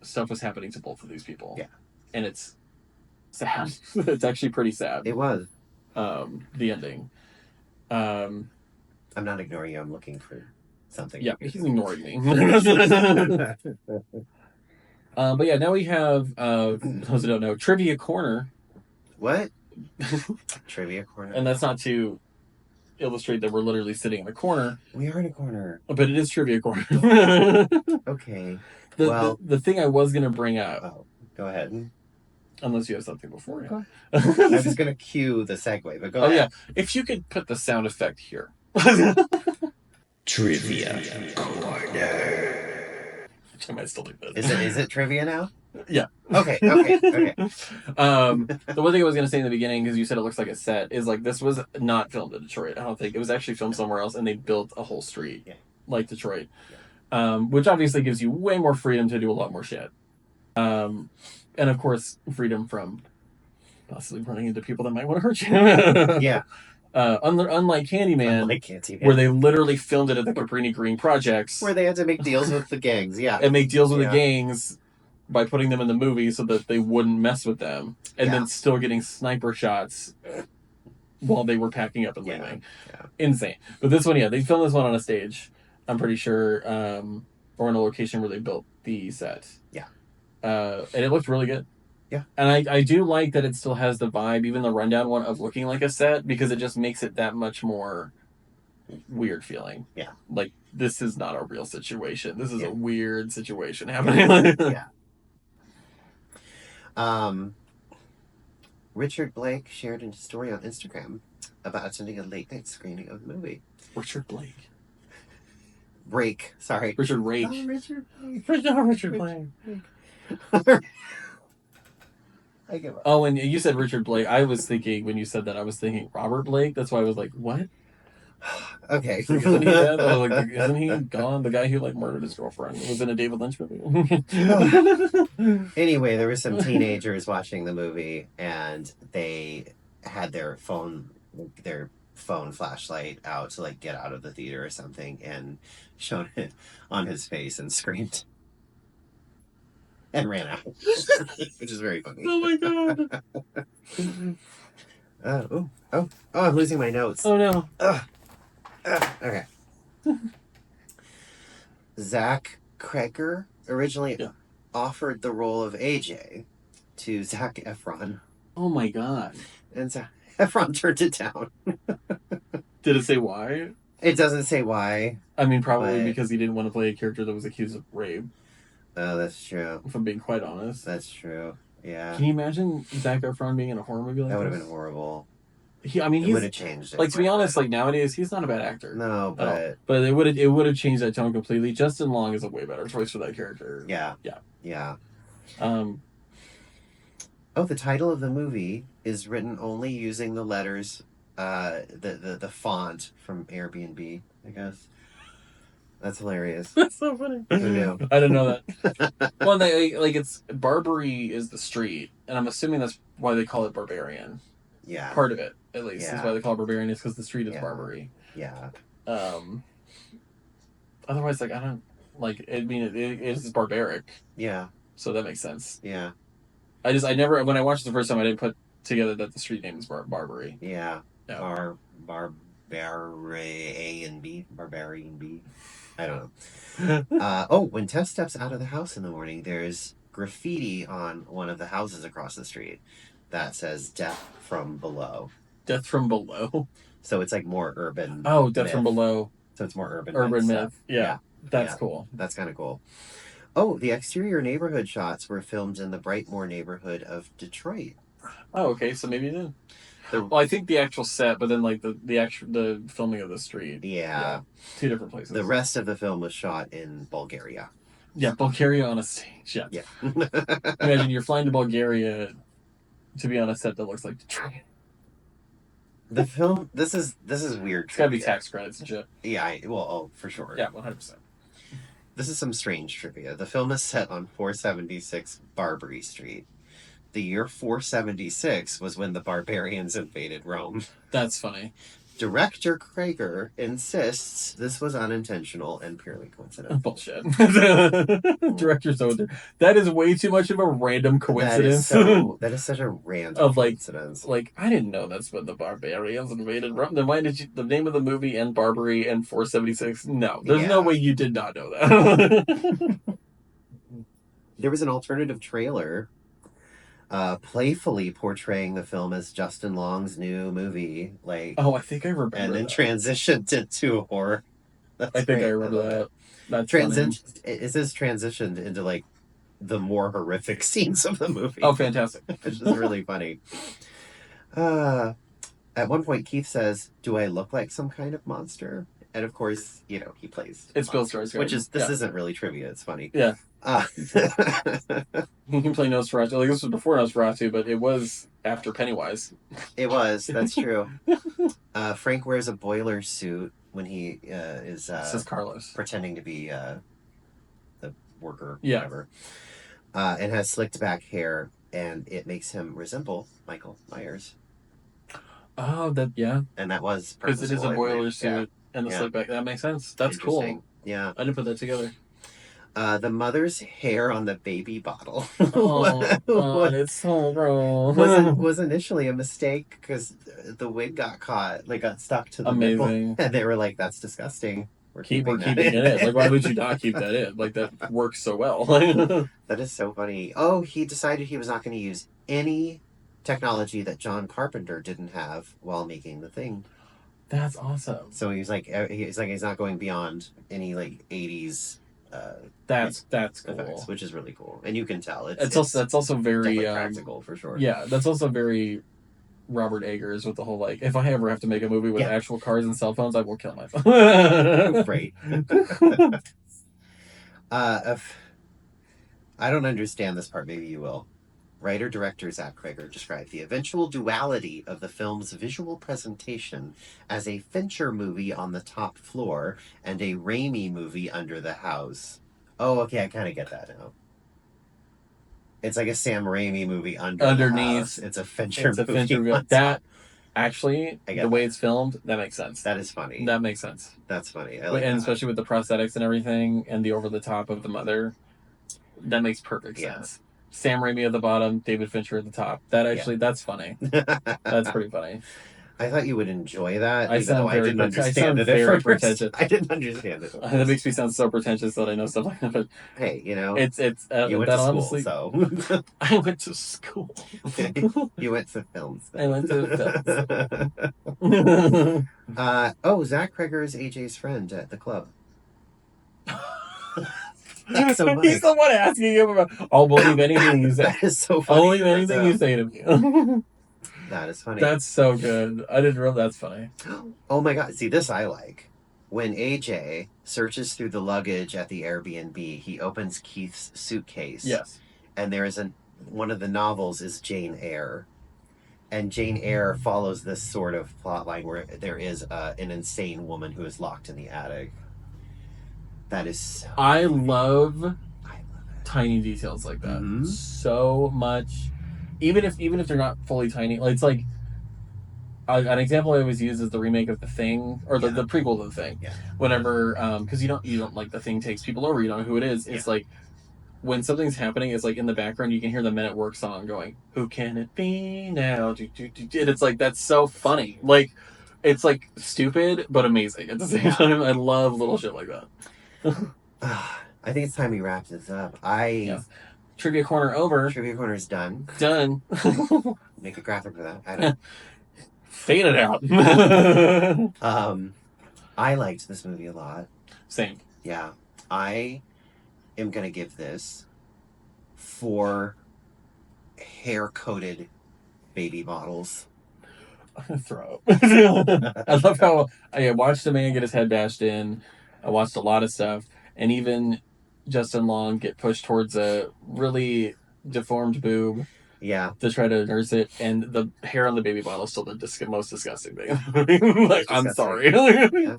Stuff was happening to both of these people. Yeah. And it's sad. It's actually pretty sad. It was. The ending. I'm not ignoring you. I'm looking for something. Yeah, he's ignoring me. But yeah, now we have those who don't know, Trivia Corner. What? Trivia Corner. And that's not to illustrate that we're literally sitting in a corner. We are in a corner. But it is Trivia Corner. Okay. The thing I was going to bring up. Oh, go ahead. Unless you have something before you. I was going to cue the segue, but go ahead. Yeah. If you could put the sound effect here. Trivia Corner. I might still do that. Is it trivia now? Yeah. Okay. The one thing I was going to say in the beginning, because you said it looks like a set, is this was not filmed in Detroit. I don't think. It was actually filmed somewhere else, and they built a whole street like Detroit. Yeah. Which obviously gives you way more freedom to do a lot more shit. And of course, freedom from possibly running into people that might want to hurt you. Yeah. Unlike Candyman, where they literally filmed it at the Cabrini Green Projects. Where they had to make deals with the gangs, yeah. And make deals with the gangs by putting them in the movie so that they wouldn't mess with them. And then still getting sniper shots while they were packing up and leaving. Yeah. Insane. But this one, they filmed this one on a stage, I'm pretty sure, or in a location where they built the set. Yeah. And it looked really good. Yeah. And I do like that it still has the vibe, even the rundown one, of looking like a set, because it just makes it that much more weird feeling. Yeah. This is not a real situation. This is a weird situation happening. Yeah. Richard Blake shared a story on Instagram about attending a late night screening of the movie. Richard Blake. Sorry. Richard Rake. Oh, Richard Blake. Richard Blake. I give up. Oh, and you said Richard Blake. I was thinking, when you said that, I was thinking Robert Blake. That's why I was like, what? Okay. Like, isn't he dead? I was like, isn't he gone? The guy who like murdered his girlfriend was in a David Lynch movie. Anyway, there were some teenagers watching the movie, and they had their phone flashlight out to like get out of the theater or something, and shone it on his face and screamed and ran out, which is very funny. Oh my god! I'm losing my notes. Oh no! Okay. Zach Cregger originally offered the role of AJ to Zac Efron. Oh my god! And Zac Efron turned it down. Did it say why? It doesn't say why. I mean, probably because he didn't want to play a character that was accused of rape. Oh, that's true. If I'm being quite honest. That's true. Yeah. Can you imagine Zac Efron being in a horror movie like that? That would have been horrible. He would have changed it. Like, to be honest, like nowadays, he's not a bad actor. No, but it would have changed that tone completely. Justin Long is a way better choice for that character. Yeah. Yeah. The title of the movie is written only using the letters, the font from Airbnb, I guess. That's hilarious. That's so funny. Who knew? I didn't know that. Well, it's Barbary is the street, and I'm assuming that's why they call it Barbarian. Yeah. Part of it, at least, is why they call it Barbarian, is because the street is Barbary. Yeah. Otherwise, like, I don't, like, I mean, it is barbaric. Yeah. So that makes sense. Yeah. I never, when I watched it the first time, I didn't put together that the street name is Barbary. Yeah. Barbarian B. I don't know. When Tess steps out of the house in the morning, there's graffiti on one of the houses across the street that says "Death from Below." Death from Below. So it's like more urban. Oh, Death from Below. So it's more urban. Urban myth. Yeah. That's cool. That's kind of cool. Oh, the exterior neighborhood shots were filmed in the Brightmoor neighborhood of Detroit. Oh, okay. So maybe then. Well, I think the actual set, but then like the filming of the street. Yeah. Two different places. The rest of the film was shot in Bulgaria. Yeah, Bulgaria on a stage. Yeah. Imagine you're flying to Bulgaria to be on a set that looks like Detroit. The film. This is weird. It's gotta be tax credits and shit. Yeah. For sure. Yeah, 100%. This is some strange trivia. The film is set on 476 Barbary Street. The year 476 was when the barbarians invaded Rome. That's funny. Director Cregger insists this was unintentional and purely coincidental. Bullshit. Director's over. That is way too much of a random coincidence. That is such a random coincidence. Like, I didn't know that's when the barbarians invaded Rome. Then why did you, the name of the movie and Barbary and 476? No, there's no way you did not know that. There was an alternative trailer playfully portraying the film as Justin Long's new movie. I think I remember. And then transitioned into horror. I think I remember that. That's it says transitioned into like the more horrific scenes of the movie. Oh, fantastic! Which is really funny. At one point, Keith says, "Do I look like some kind of monster?" And of course, he plays. It's Bill Skarsgård, which is isn't really trivia. It's funny. Yeah. He can play Nosferatu. Like, this was before Nosferatu, but it was after Pennywise. It was. That's true. Frank wears a boiler suit when he is says Carlos, pretending to be the worker, whatever, and has slicked back hair, and it makes him resemble Michael Myers. Oh, and that was because it is a boiler suit and the slick back. That makes sense. That's cool. Yeah, I didn't put that together. The mother's hair on the baby bottle. It's so gross. Was initially a mistake because the wig got caught, got stuck to the nipple, and they were like, "That's disgusting. We're keeping it in." Like, why would you not keep that in? Like, that works so well. That is so funny. Oh, he decided he was not going to use any technology that John Carpenter didn't have while making The Thing. That's awesome. So he's not going beyond any 80s That's effects, cool. which is really cool, and you can tell It's also very practical for sure. Yeah, that's also very Robert Eggers with the whole like, if I ever have to make a movie with actual cars and cell phones, I will kill myself. Right. I don't understand this part. Maybe you will. Writer-director Zach Cregger described the eventual duality of the film's visual presentation as a Fincher movie on the top floor and a Raimi movie under the house. Oh, okay, I kind of get that now. It's like a Sam Raimi movie underneath. The house. It's a Fincher movie. That actually, the way it's filmed, that makes sense. That is funny. That makes sense. That's funny. I like and that. Especially with the prosthetics and everything, and the over the top of the mother, that makes perfect sense. Sam Raimi at the bottom, David Fincher at the top. That actually, that's funny. That's pretty funny. I thought you would enjoy that. I didn't understand it at first. I didn't understand it. That makes me sound so pretentious that I know stuff like that. But hey, you know, it's you went to school, honestly, so I went to school. You went to films. I went to films. Zach Cregger is AJ's friend at the club. He's the one asking him about. I'll believe anything you say. That is so funny. I'll believe anything you say to me. That is funny. That's so good. I didn't realize that's funny. Oh my god! See, this I like. When AJ searches through the luggage at the Airbnb, he opens Keith's suitcase. Yes. And there is one of the novels is Jane Eyre. And Jane Eyre follows this sort of plot line where there is an insane woman who is locked in the attic. That is so I love tiny details like that so much. Even if they're not fully tiny, it's like an example I always use is the remake of The Thing, or the prequel to The Thing. Yeah. Whenever, because you don't like The Thing takes people over, you don't know who it is. It's like when something's happening, it's like in the background you can hear the Men at Work song going, "Who can it be now?" And it's like that's so funny. Like it's like stupid but amazing at the same time. I love little shit like that. I think it's time we wrap this up. Trivia corner over. Trivia corner is done. Done. Make a graphic for that. I don't. Fade it out. I liked this movie a lot. Same. Yeah, I am gonna give this 4 hair-coated baby bottles. I'm gonna throw up. I love how I watched a man get his head bashed in. I watched a lot of stuff, and even Justin Long get pushed towards a really deformed boob. Yeah. To try to nurse it, and the hair on the baby bottle is still the most disgusting thing. Like, I'm sorry. Yeah.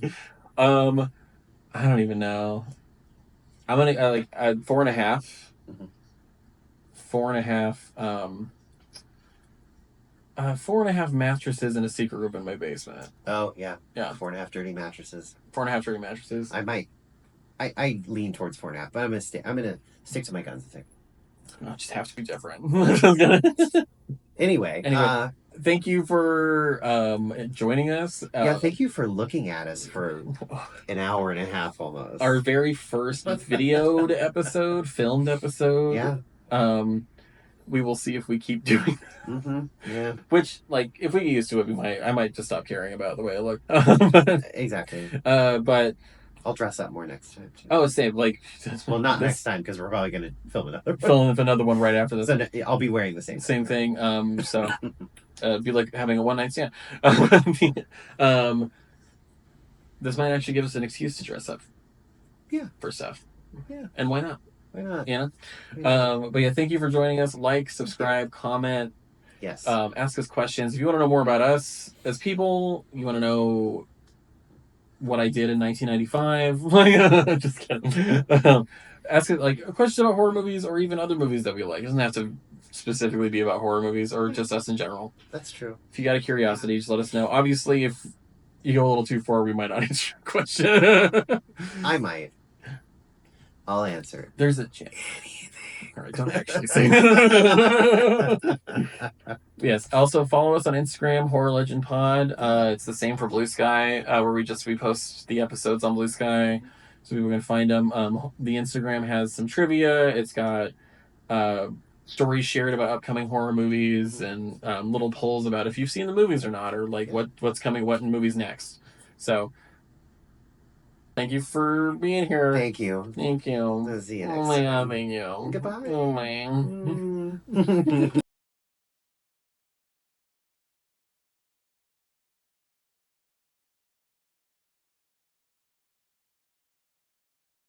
I don't even know. I'm gonna 4.5. 4.5. 4.5 mattresses in a secret room in my basement. Oh yeah. Yeah. 4.5 dirty mattresses. 4.5 dirty mattresses. I lean towards 4.5, but I'm gonna stick to my guns and say. I just have to be different. Anyway, thank you for joining us. Thank you for looking at us for an hour and a half almost. Our very first videoed episode, filmed episode. Yeah. We will see if we keep doing that. Mm-hmm. Yeah. Which, if we get used to it, I might just stop caring about the way I look. Exactly. But I'll dress up more next time. Too. Oh, same. Well, not next time because we're probably going to film another one right after this. So I'll be wearing the same thing. So be like having a one night stand. This might actually give us an excuse to dress up. Yeah. For stuff. Yeah. And why not? Why not? You know. But yeah, thank you for joining us. Like, subscribe, comment. Yes. Ask us questions. If you want to know more about us as people, you want to know what I did in 1995. Just kidding. Ask it a question about horror movies or even other movies that we like. It doesn't have to specifically be about horror movies or just us in general. That's true. If you got a curiosity, just let us know. Obviously, if you go a little too far, we might not answer your question. I might. I'll answer. There's a chance. All right, don't actually say that. Yes. Also, follow us on Instagram, Horror Legend Pod. It's the same for Blue Sky, where we post the episodes on Blue Sky, so people can find them. The Instagram has some trivia. It's got stories shared about upcoming horror movies and little polls about if you've seen the movies or not, or what's coming, what in movies next. So Thank you for being here. Thank you. Thank you. See you next Oh my time. God, thank you. Goodbye. Oh my.